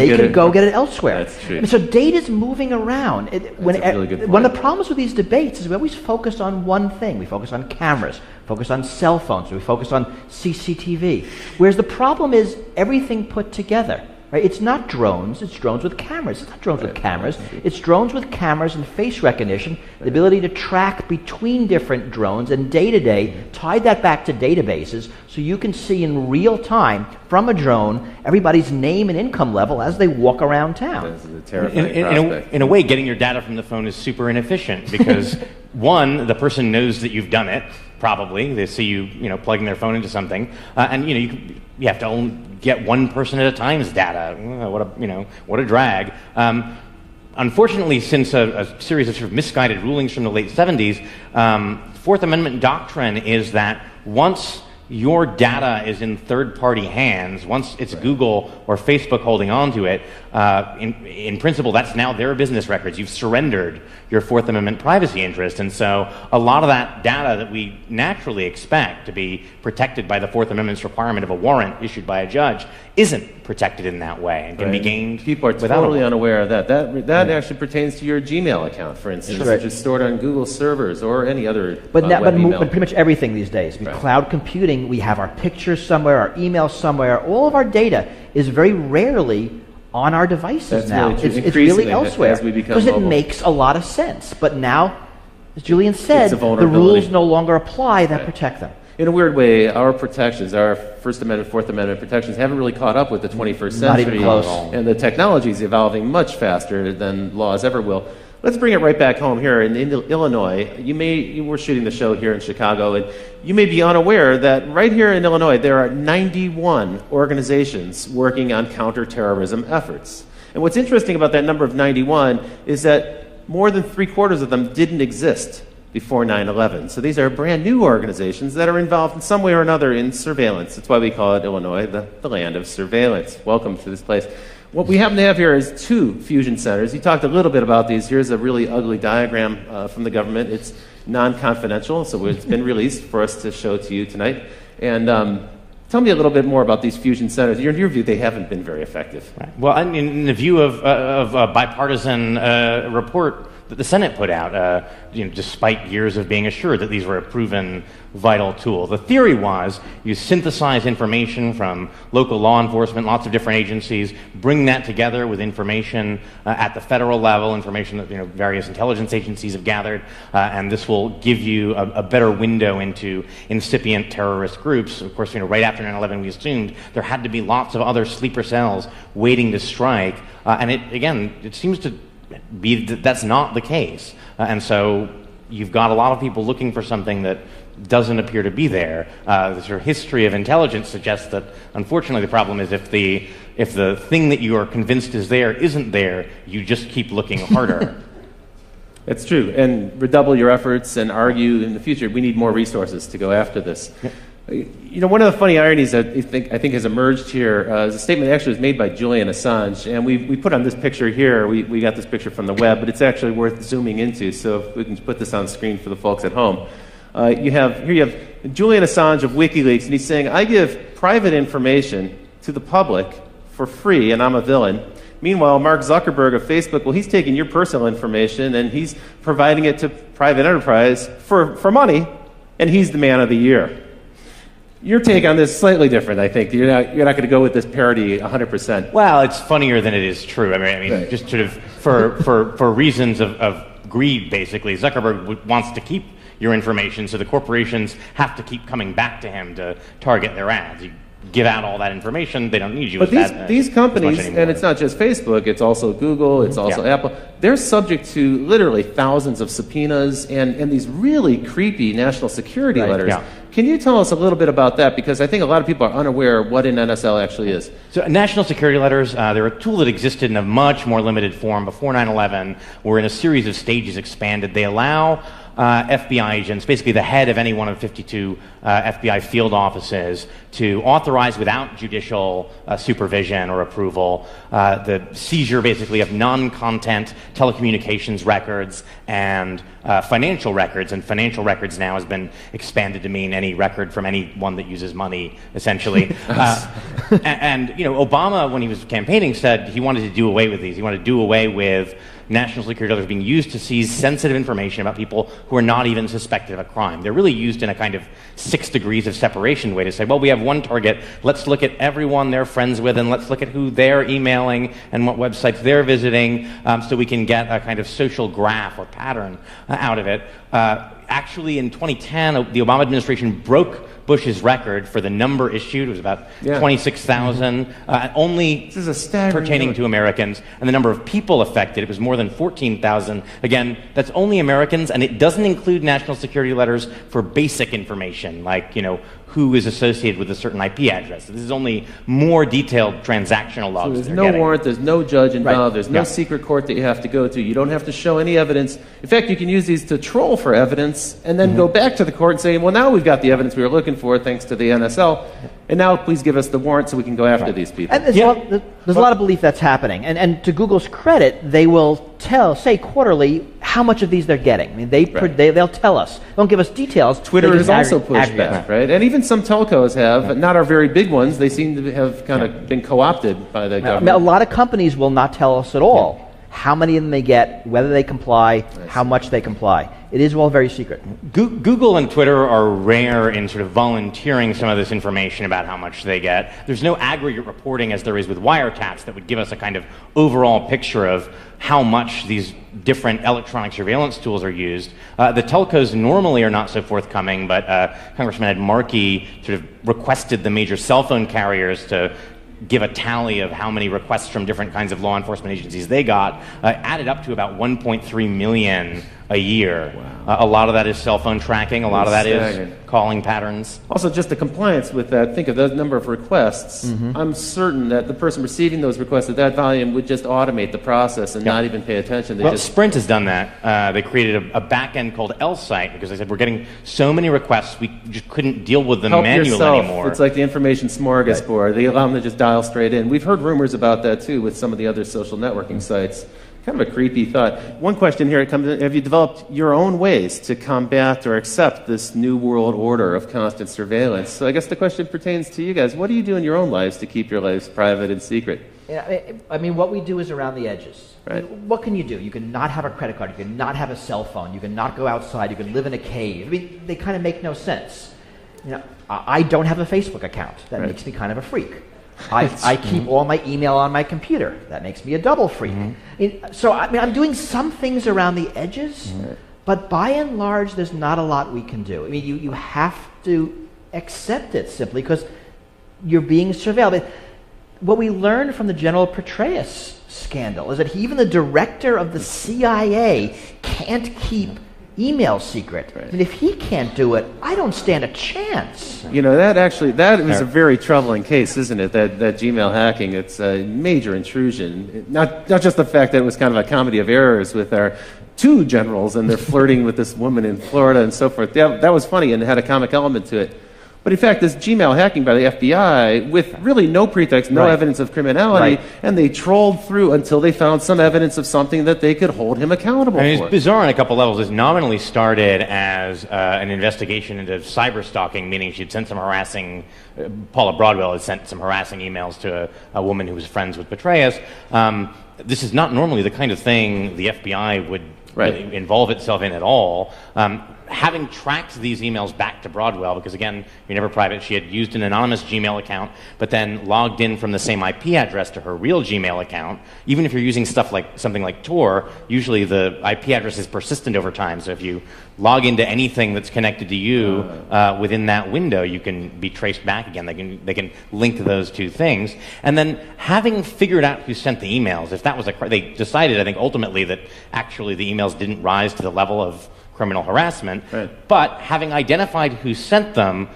get it elsewhere. That's true. And so data's moving around. One of the problems with these debates is we always focus on one thing. We focus on cameras, focus on cell phones, we focus on CCTV. Whereas the problem is everything put together. Right? It's not drones, it's drones with cameras. It's not drones with cameras. It's drones with cameras and face recognition, the ability to track between different drones and day-to-day, tie that back to databases so you can see in real time from a drone everybody's name and income level as they walk around town. This is a terrifying prospect. In a way, getting your data from the phone is super inefficient because, one, the person knows that you've done it, probably. They see you plugging their phone into something, and you have to only get one person at a time's data. What a drag. Unfortunately, since a series of sort of misguided rulings from the late 70s, Fourth Amendment doctrine is that once your data is in third-party hands, once it's Google or Facebook holding on to it, in principle, that's now their business records. You've surrendered your Fourth Amendment privacy interest. And so a lot of that data that we naturally expect to be protected by the Fourth Amendment's requirement of a warrant issued by a judge isn't protected in that way and can be gained. People are totally unaware of that. That actually pertains to your Gmail account, for instance, which is stored on Google servers or any other but pretty much everything these days. Cloud computing, we have our pictures somewhere, our emails somewhere. All of our data is very rarely on our devices now. It's really elsewhere because it makes a lot of sense. But now, as Julian said, the rules no longer apply that protect them. in a weird way, our protections, our First Amendment, Fourth Amendment protections haven't really caught up with the 21st century. Not even close. And the technology is evolving much faster than laws ever will. Let's bring it right back home here in Illinois. You were shooting the show here in Chicago, and you may be unaware that right here in Illinois there are 91 organizations working on counterterrorism efforts. And what's interesting about that number of 91 is that more than 3/4 of them didn't exist before 9/11. So these are brand new organizations that are involved in some way or another in surveillance. That's why we call it Illinois, the land of surveillance. Welcome to this place. What we happen to have here is 2 fusion centers. You talked a little bit about these. Here's a really ugly diagram from the government. It's non-confidential, so it's been released for us to show to you tonight. And tell me a little bit more about these fusion centers. In your view, they haven't been very effective. Right. Well, in the view of a bipartisan report that the Senate put out, despite years of being assured that these were a proven vital tool. The theory was you synthesize information from local law enforcement, lots of different agencies, bring that together with information at the federal level, information that various intelligence agencies have gathered, and this will give you a better window into incipient terrorist groups. Of course, right after 9/11, we assumed there had to be lots of other sleeper cells waiting to strike, and it seems to be that that's not the case. And so you've got a lot of people looking for something that doesn't appear to be there. The sort of history of intelligence suggests that, unfortunately, the problem is if the thing that you are convinced is there isn't there, you just keep looking harder. That's true. And redouble your efforts and argue in the future. We need more resources to go after this. Yeah. One of the funny ironies that I think has emerged here is a statement that actually was made by Julian Assange, and we put on this picture here. We got this picture from the web, but it's actually worth zooming into. So if we can put this on screen for the folks at home, you have Julian Assange of WikiLeaks, and he's saying, "I give private information to the public for free, and I'm a villain." Meanwhile, Mark Zuckerberg of Facebook, well, he's taking your personal information and he's providing it to private enterprise for money, and he's the man of the year. Your take on this is slightly different, I think. You're not going to go with this parody 100%. Well, it's funnier than it is true. I mean, right. Just sort of for reasons of greed, basically. Zuckerberg wants to keep your information, so the corporations have to keep coming back to him to target their ads. You give out all that information, they don't need you. But these companies, and it's not just Facebook, it's also Google, it's also Apple, they're subject to literally thousands of subpoenas and these really creepy national security letters. Yeah. Can you tell us a little bit about that? Because I think a lot of people are unaware of what an NSL actually is. So national security letters, they're a tool that existed in a much more limited form before 9/11, were in a series of stages expanded. They allow FBI agents, basically the head of any one of 52 FBI field offices, to authorize without judicial supervision or approval the seizure basically of non-content telecommunications records and financial records. And financial records now has been expanded to mean any record from anyone that uses money, essentially. And Obama, when he was campaigning, said he wanted to do away with these. He wanted to do away with national security letters being used to seize sensitive information about people who are not even suspected of a crime. They're really used in a kind of 6 degrees of separation way to say, well, we have one target, let's look at everyone they're friends with and let's look at who they're emailing and what websites they're visiting, so we can get a kind of social graph or pattern out of it. Actually, in 2010, the Obama administration broke Bush's record for the number issued. It was about 26,000, only pertaining to Americans. And the number of people affected, it was more than 14,000. Again, that's only Americans, and it doesn't include national security letters for basic information, like, who is associated with a certain IP address. This is only more detailed transactional logs. So there's no warrant, there's no judge involved, there's no secret court that you have to go to. You don't have to show any evidence. In fact, you can use these to troll for evidence and then go back to the court and say, well, now we've got the evidence we were looking for thanks to the NSL, and now please give us the warrant so we can go after these people. And there's a lot of belief that's happening. And to Google's credit, they will say quarterly how much of these they're getting. I mean, they'll tell us. They don't give us details. Twitter has also pushed back, right? And even some telcos have, not our very big ones, they seem to have kind of been co-opted by the government. A lot of companies will not tell us at all how many of them they get, whether they comply, how much they comply. it is all very secret. Google and Twitter are rare in sort of volunteering some of this information about how much they get. There's no aggregate reporting as there is with wiretaps that would give us a kind of overall picture of how much these different electronic surveillance tools are used. The telcos normally are not so forthcoming, but Congressman Ed Markey sort of requested the major cell phone carriers to give a tally of how many requests from different kinds of law enforcement agencies they got, added up to about 1.3 million a year. Wow. A lot of that is cell phone tracking. A lot of that is calling patterns. Also, just the compliance with that, think of the number of requests. I'm certain that the person receiving those requests at that volume would just automate the process and not even pay attention. Well, Sprint has done that. They created a back end called L-Site because they said, we're getting so many requests, we just couldn't deal with them manually anymore. It's like the information smorgasbord. Right. They allow them to just dial straight in. We've heard rumors about that, too, with some of the other social networking sites. Kind of a creepy thought. One question here, have you developed your own ways to combat or accept this new world order of constant surveillance? So I guess the question pertains to you guys. What do you do in your own lives to keep your lives private and secret? Yeah, I mean, what we do is around the edges. Right. What can you do? You can not have a credit card. You can not have a cell phone. You can not go outside. You can live in a cave. I mean, they kind of make no sense. You know, I don't have a Facebook account. That makes me kind of a freak. I keep all my email on my computer. That makes me a double freak. So, I mean, I'm doing some things around the edges, but by and large, there's not a lot we can do. I mean, you have to accept it simply because you're being surveilled. What we learned from the General Petraeus scandal is that even the director of the CIA can't keep email secret. I mean, if he can't do it, I don't stand a chance. You know, that was a very troubling case, isn't it? That Gmail hacking, it's a major intrusion. Not just the fact that it was kind of a comedy of errors with our two generals and they're flirting with this woman in Florida and so forth. That was funny and had a comic element to it. But in fact, this Gmail hacking by the FBI, with really no pretext, no evidence of criminality, and they trolled through until they found some evidence of something that they could hold him accountable for. It's bizarre on a couple levels. It nominally started as an investigation into cyber stalking, meaning she'd sent some harassing, Paula Broadwell had sent some harassing emails to a woman who was friends with Petraeus. This is not normally the kind of thing the FBI would really involve itself in at all. Having tracked these emails back to Broadwell, because again, you're never private, she had used an anonymous Gmail account, but then logged in from the same IP address to her real Gmail account. Even if you're using stuff like something like Tor, usually the IP address is persistent over time. So if you log into anything that's connected to you within that window, you can be traced back again. They can link those two things. And then having figured out who sent the emails, if that was they decided, I think, ultimately that actually the emails didn't rise to the level of criminal harassment, but having identified who sent them,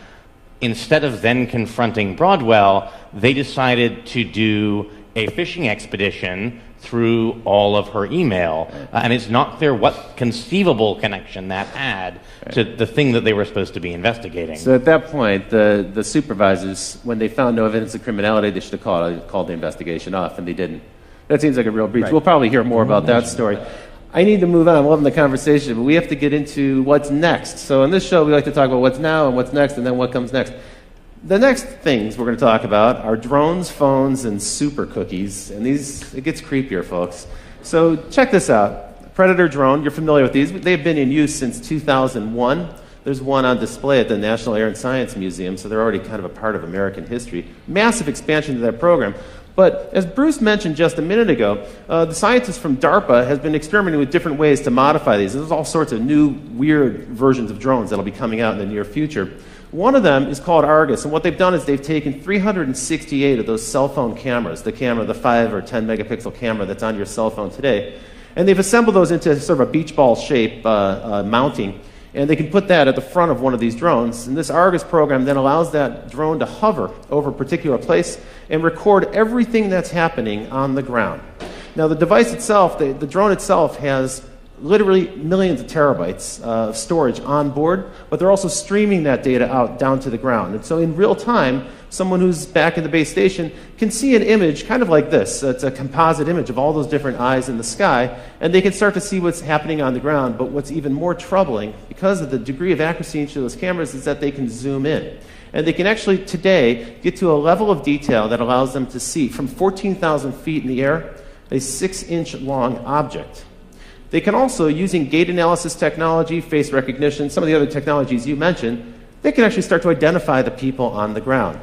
instead of then confronting Broadwell, they decided to do a phishing expedition through all of her email. And it's not clear what conceivable connection that had to the thing that they were supposed to be investigating. So at that point, the supervisors, when they found no evidence of criminality, they should have called the investigation off, and they didn't. That seems like a real breach. We'll probably hear more about that story. I need to move on. We'll have the conversation, but we have to get into what's next. So in this show, we like to talk about what's now and what's next, and then what comes next. The next things we're going to talk about are drones, phones, and super cookies. And it gets creepier, folks. So check this out. Predator drone, you're familiar with these. They've been in use since 2001. There's one on display at the National Air and Science Museum, so they're already kind of a part of American history. Massive expansion to that program. But as Bruce mentioned just a minute ago, the scientists from DARPA has been experimenting with different ways to modify these. There's all sorts of new, weird versions of drones that'll be coming out in the near future. One of them is called Argus, and what they've done is they've taken 368 of those cell phone cameras, the 5 or 10 megapixel camera that's on your cell phone today, and they've assembled those into sort of a beach ball shape mounting, and they can put that at the front of one of these drones. And this Argus program then allows that drone to hover over a particular place and record everything that's happening on the ground. Now, the device itself, the drone itself, has literally millions of terabytes of storage on board, but they're also streaming that data out down to the ground. And so in real time, someone who's back in the base station can see an image kind of like this. It's a composite image of all those different eyes in the sky, and they can start to see what's happening on the ground. But what's even more troubling, because of the degree of accuracy in each of those cameras, is that they can zoom in. And they can actually, today, get to a level of detail that allows them to see, from 14,000 feet in the air, a 6-inch long object. They can also, using gait analysis technology, face recognition, some of the other technologies you mentioned, they can actually start to identify the people on the ground.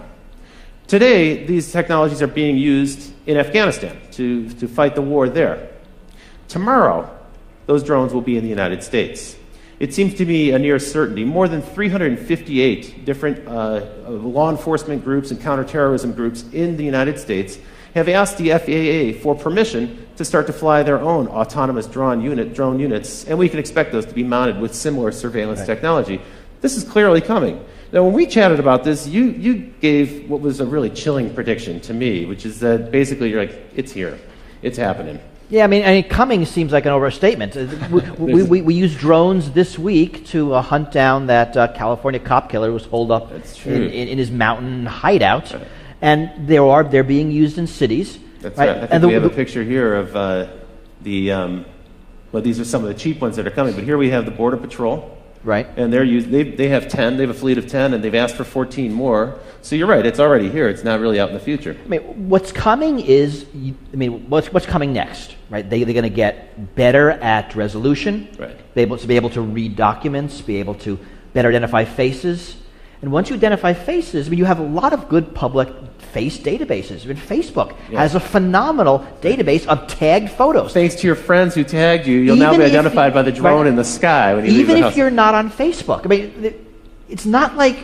Today, these technologies are being used in Afghanistan to fight the war there. Tomorrow, those drones will be in the United States. It seems to be a near certainty. More than 358 different law enforcement groups and counterterrorism groups in the United States have asked the FAA for permission to start to fly their own autonomous drone units, and we can expect those to be mounted with similar surveillance technology. This is clearly coming. Now, when we chatted about this, you gave what was a really chilling prediction to me, which is that basically you're like, it's here. It's happening. Yeah, I mean coming seems like an overstatement. We used drones this week to hunt down that California cop killer who was holed up in his mountain hideout. Right. And they're being used in cities. That's right. I think we have a picture here of well, these are some of the cheap ones that are coming, but here we have the Border Patrol. Right. And they have 10, they have a fleet of 10, and they've asked for 14 more. So you're right, it's already here, it's not really out in the future. I mean, what's coming is, what's coming next, right? They're going to get better at resolution, right. Be able to read documents, be able to better identify faces. And once you identify faces, you have a lot of good public face databases. I mean, Facebook has a phenomenal database of tagged photos. Thanks to your friends who tagged you, you'll now be identified by the drone in the sky when you leave the house. Even if you're not on Facebook. I mean, it's not like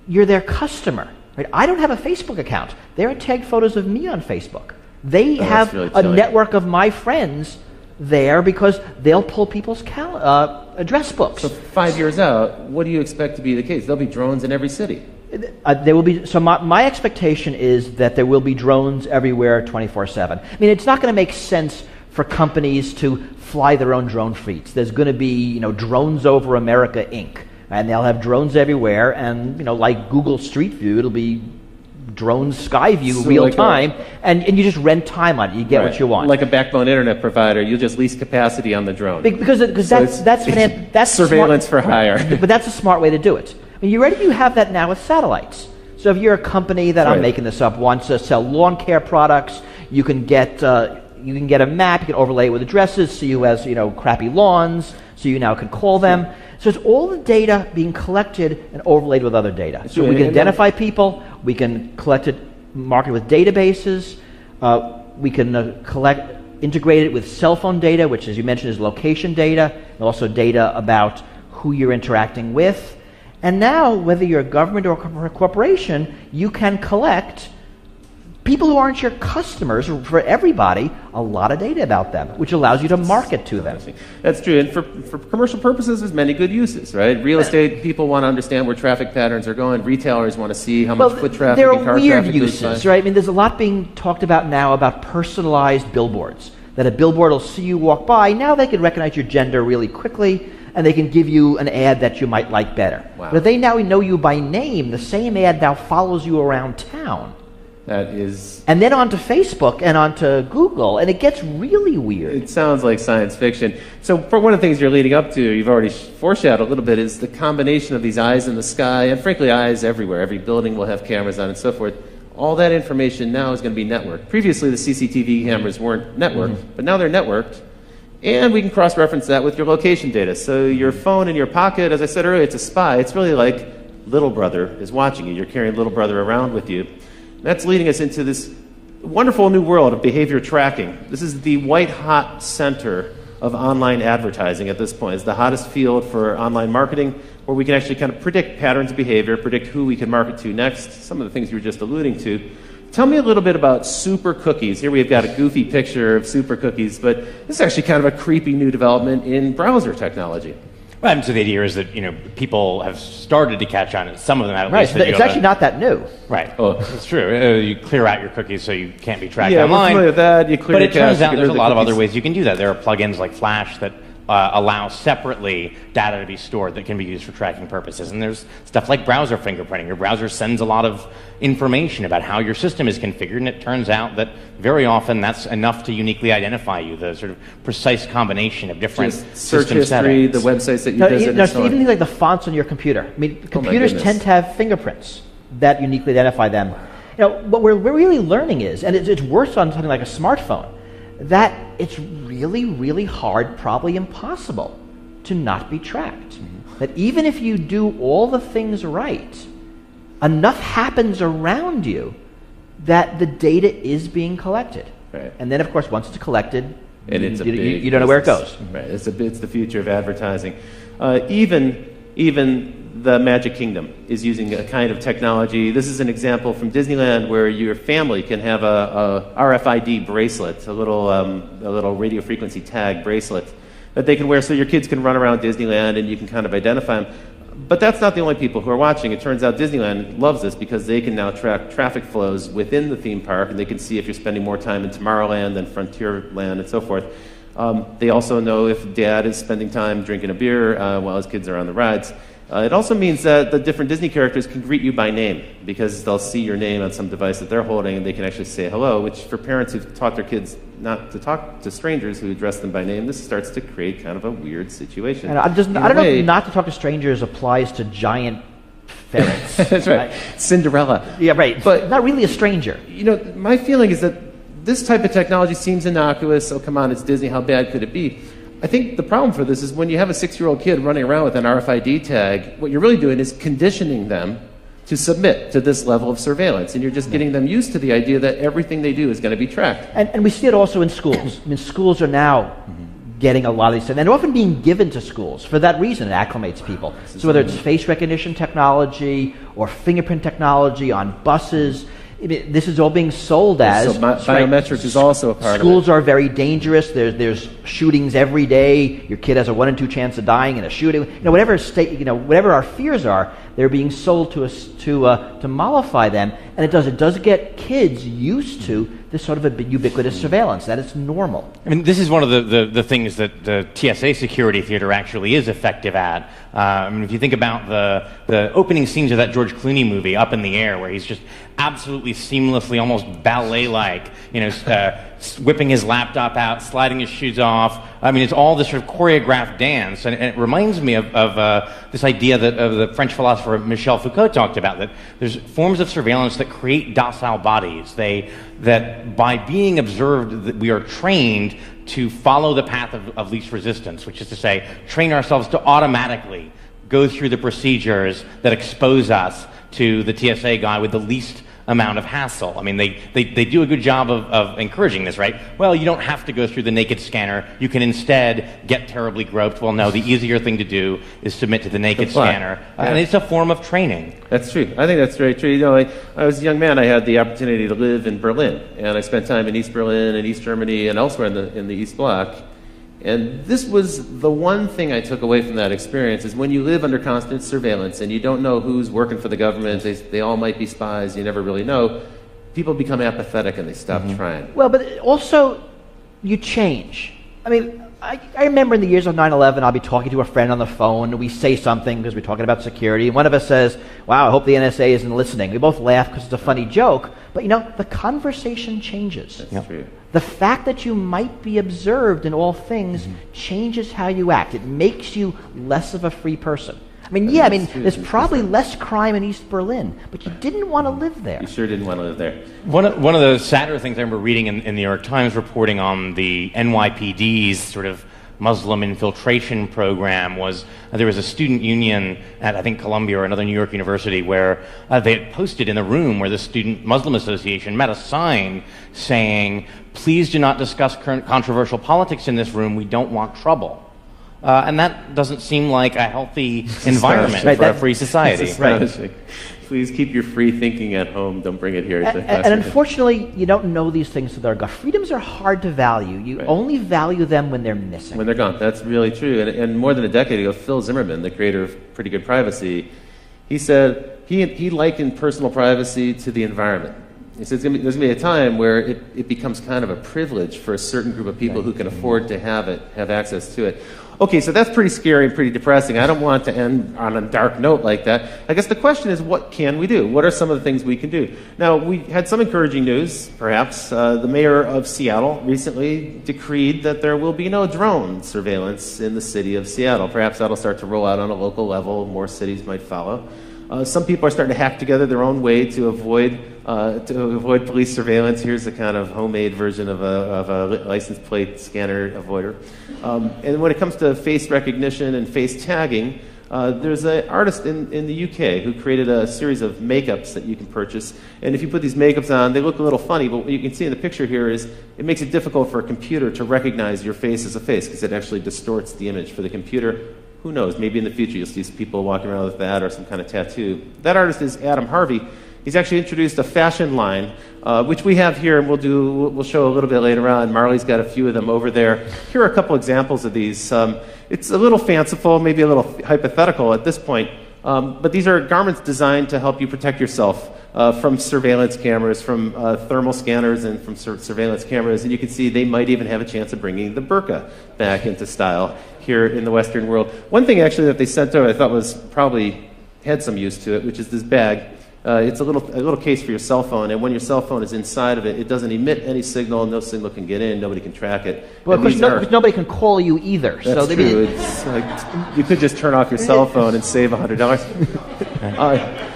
you're their customer. Right? I don't have a Facebook account. There are tagged photos of me on Facebook. They have really a network of my friends there because they'll pull people's address books. So 5 years out, what do you expect to be the case? There'll be drones in every city. There will be. So my expectation is that there will be drones everywhere 24/7. I mean, it's not going to make sense for companies to fly their own drone fleets. There's going to be, Drones Over America Inc. And they'll have drones everywhere, and like Google Street View, it'll be drone sky view real time, and you just rent time on it. You get what you want. Like a backbone internet provider, you'll just lease capacity on the drone. Because that's surveillance for hire. But that's a smart way to do it. I mean, you have that now with satellites. So if you're a company that, I'm making this up, wants to sell lawn care products, you can get a map, you can overlay it with addresses, see who has crappy lawns, so you now can call them. So it's all the data being collected and overlaid with other data. So we can identify people, we can collect it, market it with databases, we can integrate it with cell phone data, which, as you mentioned, is location data, and also data about who you're interacting with. And now, whether you're a government or a corporation, you can collect people who aren't your customers, for everybody, a lot of data about them, which allows you to market to them. That's true. And for commercial purposes, there's many good uses, right? Real estate people want to understand where traffic patterns are going. Retailers want to see how much foot traffic and car traffic. There are weird uses, right? I mean, there's a lot being talked about now about personalized billboards, that a billboard will see you walk by. Now they can recognize your gender really quickly, and they can give you an ad that you might like better. Wow. But if they now know you by name, the same ad now follows you around town. That is... And then onto Facebook and onto Google, and it gets really weird. It sounds like science fiction. So for one of the things you're leading up to, you've already foreshadowed a little bit, is the combination of these eyes in the sky, and frankly, eyes everywhere. Every building will have cameras on and so forth. All that information now is going to be networked. Previously, the CCTV cameras weren't networked, but now they're networked. And we can cross-reference that with your location data. So your phone in your pocket, as I said earlier, it's a spy. It's really like little brother is watching you. You're carrying little brother around with you. That's leading us into this wonderful new world of behavior tracking. This is the white-hot center of online advertising at this point. It's the hottest field for online marketing, where we can actually kind of predict patterns of behavior, predict who we can market to next, some of the things you were just alluding to. Tell me a little bit about super cookies. Here we've got a goofy picture of super cookies, but this is actually kind of a creepy new development in browser technology. Right, so the idea is that people have started to catch on. Some of them at least. It's actually not that new. Right. Oh, that's true. You clear out your cookies so you can't be tracked online. Yeah, we're familiar with that. You clear but it turns out there's a lot of cookies. other ways you can do that. There are plugins like Flash that allow separately data to be stored that can be used for tracking purposes. And there's stuff like browser fingerprinting. Your browser sends a lot of information about how your system is configured, and it turns out that very often that's enough to uniquely identify you, the sort of precise combination of different search system history, settings. the websites that you visit, and so on. Even things like the fonts on your computer. I mean, computers tend to have fingerprints that uniquely identify them. What we're really learning is, and it's worse on something like a smartphone, that it's really, really hard, probably impossible, to not be tracked. That even if you do all the things right, enough happens around you that the data is being collected. Right. And then, of course, once it's collected, and it's you don't know where it goes. Right. It's the future of advertising. Even the Magic Kingdom is using a kind of technology. This is an example from Disneyland where your family can have a RFID bracelet, a little radio frequency tag bracelet that they can wear so your kids can run around Disneyland and you can kind of identify them. But that's not the only people who are watching. It turns out Disneyland loves this because they can now track traffic flows within the theme park, and they can see if you're spending more time in Tomorrowland than Frontierland and so forth. They also know if dad is spending time drinking a beer while his kids are on the rides. It also means that the different Disney characters can greet you by name because they'll see your name on some device that they're holding, and they can actually say hello, which for parents who've taught their kids not to talk to strangers who address them by name, this starts to create kind of a weird situation. And I don't know if not to talk to strangers applies to giant ferrets. That's right. Cinderella. Yeah, right. But not really a stranger. You know, my feeling is that this type of technology seems innocuous. Oh, come on, it's Disney. How bad could it be? I think the problem for this is when you have a 6-year-old kid running around with an RFID tag, what you're really doing is conditioning them to submit to this level of surveillance. And you're just getting them used to the idea that everything they do is going to be tracked. And we see it also in schools. I mean, schools are now getting a lot of these things, and often being given to schools. For that reason, it acclimates people. So whether it's face recognition technology or fingerprint technology on buses, this is all being sold as. So biometrics is also a part of it. Schools are very dangerous. There's shootings every day. Your kid has a 1 in 2 chance of dying in a shooting. Whatever our fears are, they're being sold to us to mollify them, and it does get kids used to this sort of a ubiquitous surveillance, that it's normal. I mean, this is one of the things that the TSA security theater actually is effective at. I mean, if you think about the opening scenes of that George Clooney movie, Up in the Air, where he's just absolutely seamlessly, almost ballet-like, whipping his laptop out, sliding his shoes off. I mean, it's all this sort of choreographed dance, and it reminds me of this idea that the French philosopher Michel Foucault talked about, that there's forms of surveillance that create docile bodies. That by being observed, that we are trained to follow the path of least resistance, which is to say, train ourselves to automatically go through the procedures that expose us to the TSA guy with the least amount of hassle. I mean, they do a good job of encouraging this, right? Well, you don't have to go through the naked scanner. You can instead get terribly groped. Well, no, the easier thing to do is submit to the naked scanner. And it's a form of training. That's true. I think that's very true. You know, I was a young man. I had the opportunity to live in Berlin, and I spent time in East Berlin and East Germany and elsewhere in the East Bloc. And this was the one thing I took away from that experience, is when you live under constant surveillance and you don't know who's working for the government, they all might be spies, you never really know, people become apathetic and they stop trying. Well, but also, you change. I mean, I remember in the years of 9/11, I'll be talking to a friend on the phone, and we say something because we're talking about security, and one of us says, wow, I hope the NSA isn't listening. We both laugh because it's a funny joke, but the conversation changes. That's true. The fact that you might be observed in all things changes how you act. It makes you less of a free person. I mean, there's probably less crime in East Berlin, but you didn't want to live there. You sure didn't want to live there. One of the sadder things I remember reading in the New York Times reporting on the NYPD's sort of Muslim infiltration program was there was a student union at, I think, Columbia or another New York university where they had posted in the room where the Student Muslim Association met a sign saying, please do not discuss current controversial politics in this room. We don't want trouble. And that doesn't seem like a healthy environment for a free society. Right. Please keep your free thinking at home. Don't bring it here. And unfortunately, you don't know these things to their gut. Freedoms are hard to value. You only value them when they're missing. When they're gone. That's really true. And more than a decade ago, Phil Zimmerman, the creator of Pretty Good Privacy, he said he likened personal privacy to the environment. He said there's going to be a time where it becomes kind of a privilege for a certain group of people who can afford to have access to it. Okay, so that's pretty scary and pretty depressing. I don't want to end on a dark note like that. I guess the question is, what can we do? What are some of the things we can do? Now, we had some encouraging news, perhaps. The mayor of Seattle recently decreed that there will be no drone surveillance in the city of Seattle. Perhaps that'll start to roll out on a local level. More cities might follow. Some people are starting to hack together their own way to avoid police surveillance. Here's a kind of homemade version of a license plate scanner avoider. And when it comes to face recognition and face tagging, there's an artist in the UK who created a series of makeups that you can purchase. And if you put these makeups on, they look a little funny, but what you can see in the picture here is it makes it difficult for a computer to recognize your face as a face because it actually distorts the image for the computer. Who knows, maybe in the future you'll see some people walking around with that or some kind of tattoo. That artist is Adam Harvey. He's actually introduced a fashion line, which we have here, and we'll show a little bit later on. Marley's got a few of them over there. Here are a couple examples of these. It's a little fanciful, maybe a little hypothetical at this point, but these are garments designed to help you protect yourself from surveillance cameras, from thermal scanners, and from surveillance cameras. And you can see they might even have a chance of bringing the burqa back into style here in the Western world. One thing actually that they sent out I thought was probably had some use to it, which is this bag. It's a little case for your cell phone, and when your cell phone is inside of it, it doesn't emit any signal, no signgle can get in, nobody can track it. Well, because nobody can call you either. That's so true. It's like, you could just turn off your cell phone and save $100.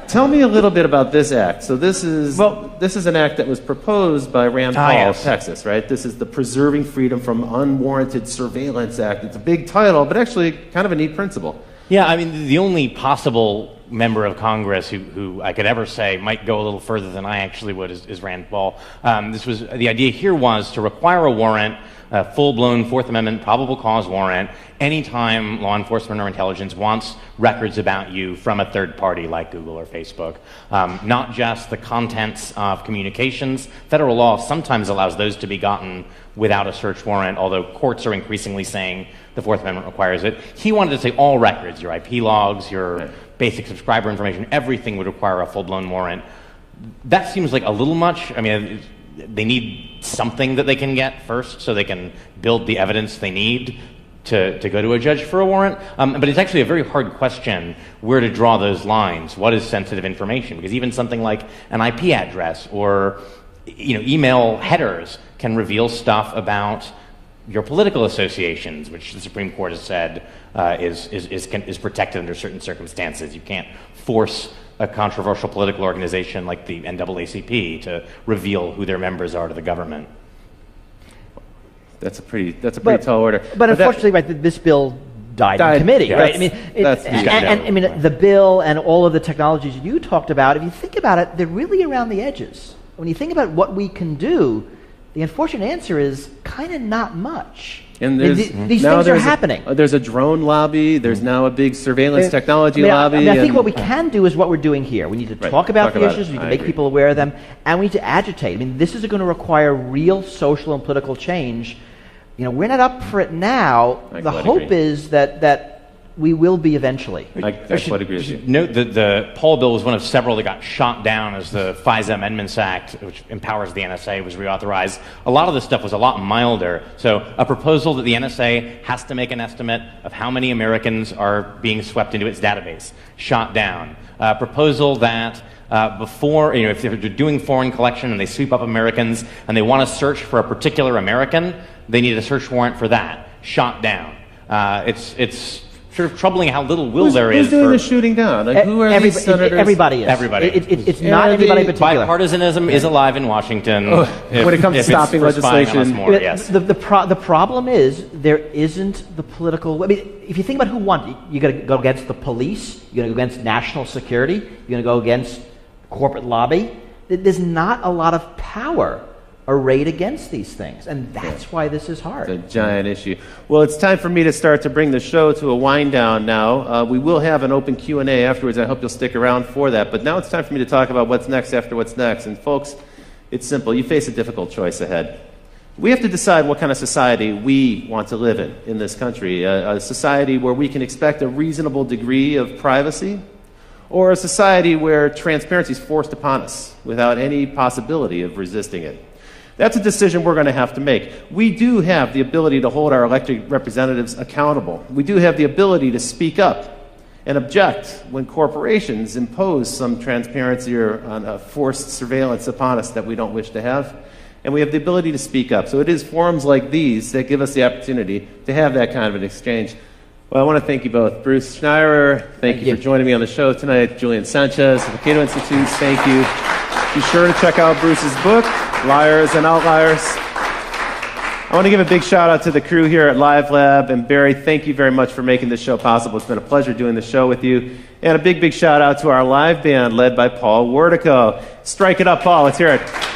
Tell me a little bit about this act. So this is an act that was proposed by Rand Paul of Texas, right? This is the Preserving Freedom from Unwarranted Surveillance Act. It's a big title, but actually kind of a neat principle. Yeah, I mean, the only possible member of Congress who I could ever say might go a little further than I actually would is Rand Paul. The idea here was to require a warrant, a full-blown Fourth Amendment probable cause warrant, anytime law enforcement or intelligence wants records about you from a third party like Google or Facebook. Not just the contents of communications. Federal law sometimes allows those to be gotten without a search warrant, although courts are increasingly saying the Fourth Amendment requires it. He wanted to say all records, your IP logs, your basic subscriber information, everything would require a full-blown warrant. That seems like a little much. I mean, they need something that they can get first so they can build the evidence they need to go to a judge for a warrant. But it's actually a very hard question where to draw those lines. What is sensitive information? Because even something like an IP address or email headers can reveal stuff about your political associations, which the Supreme Court has said is protected under certain circumstances. You can't force a controversial political organization like the NAACP to reveal who their members are to the government. That's a pretty tall order. But unfortunately, this bill died in committee, right? I mean, the bill and all of the technologies you talked about, if you think about it, they're really around the edges. When you think about what we can do, the unfortunate answer is kind of not much. And these things are happening. There's a drone lobby. There's now a big surveillance technology lobby. I think what we can do is what we're doing here. We need to talk about the issues. We need to make people aware of them, and we need to agitate. I mean, this is going to require real social and political change. We're not up for it now. The hope is that we will be eventually. I quite agree with you. Note that the Paul bill was one of several that got shot down as the FISA Amendments Act, which empowers the NSA, was reauthorized. A lot of this stuff was a lot milder. So a proposal that the NSA has to make an estimate of how many Americans are being swept into its database, shot down. A proposal that before, if they're doing foreign collection and they sweep up Americans and they want to search for a particular American, they need a search warrant for that, shot down. It's sort of troubling how little will there is. Who's doing the shooting down? Like, who are these senators? Everybody is. Everybody. It's not anybody in particular. Bipartisanism is alive in Washington. When it comes to stopping legislation. The problem is there isn't the political. I mean, if you think about who won, you're going to go against the police. You're going to go against national security. You're going to go against corporate lobby. There's not a lot of power arrayed against these things, and that's why this is hard. It's a giant issue. Well, it's time for me to start to bring the show to a wind down now. We will have an open Q&A afterwards. I hope you'll stick around for that. But now it's time for me to talk about what's next after what's next. And folks, it's simple. You face a difficult choice ahead. We have to decide what kind of society we want to live in this country. A society where we can expect a reasonable degree of privacy, or a society where transparency is forced upon us without any possibility of resisting it. That's a decision we're going to have to make. We do have the ability to hold our elected representatives accountable. We do have the ability to speak up and object when corporations impose some transparency or forced surveillance upon us that we don't wish to have. And we have the ability to speak up. So it is forums like these that give us the opportunity to have that kind of an exchange. Well, I want to thank you both. Bruce Schneier, thank you for joining me on the show tonight. Julian Sanchez of the Cato Institute, thank you. Be sure to check out Bruce's book, Liars and Outliers. I want to give a big shout out to the crew here at Live Lab. And Barry, thank you very much for making this show possible. It's been a pleasure doing the show with you. And a big, big shout out to our live band led by Paul Wardico. Strike it up, Paul. Let's hear it.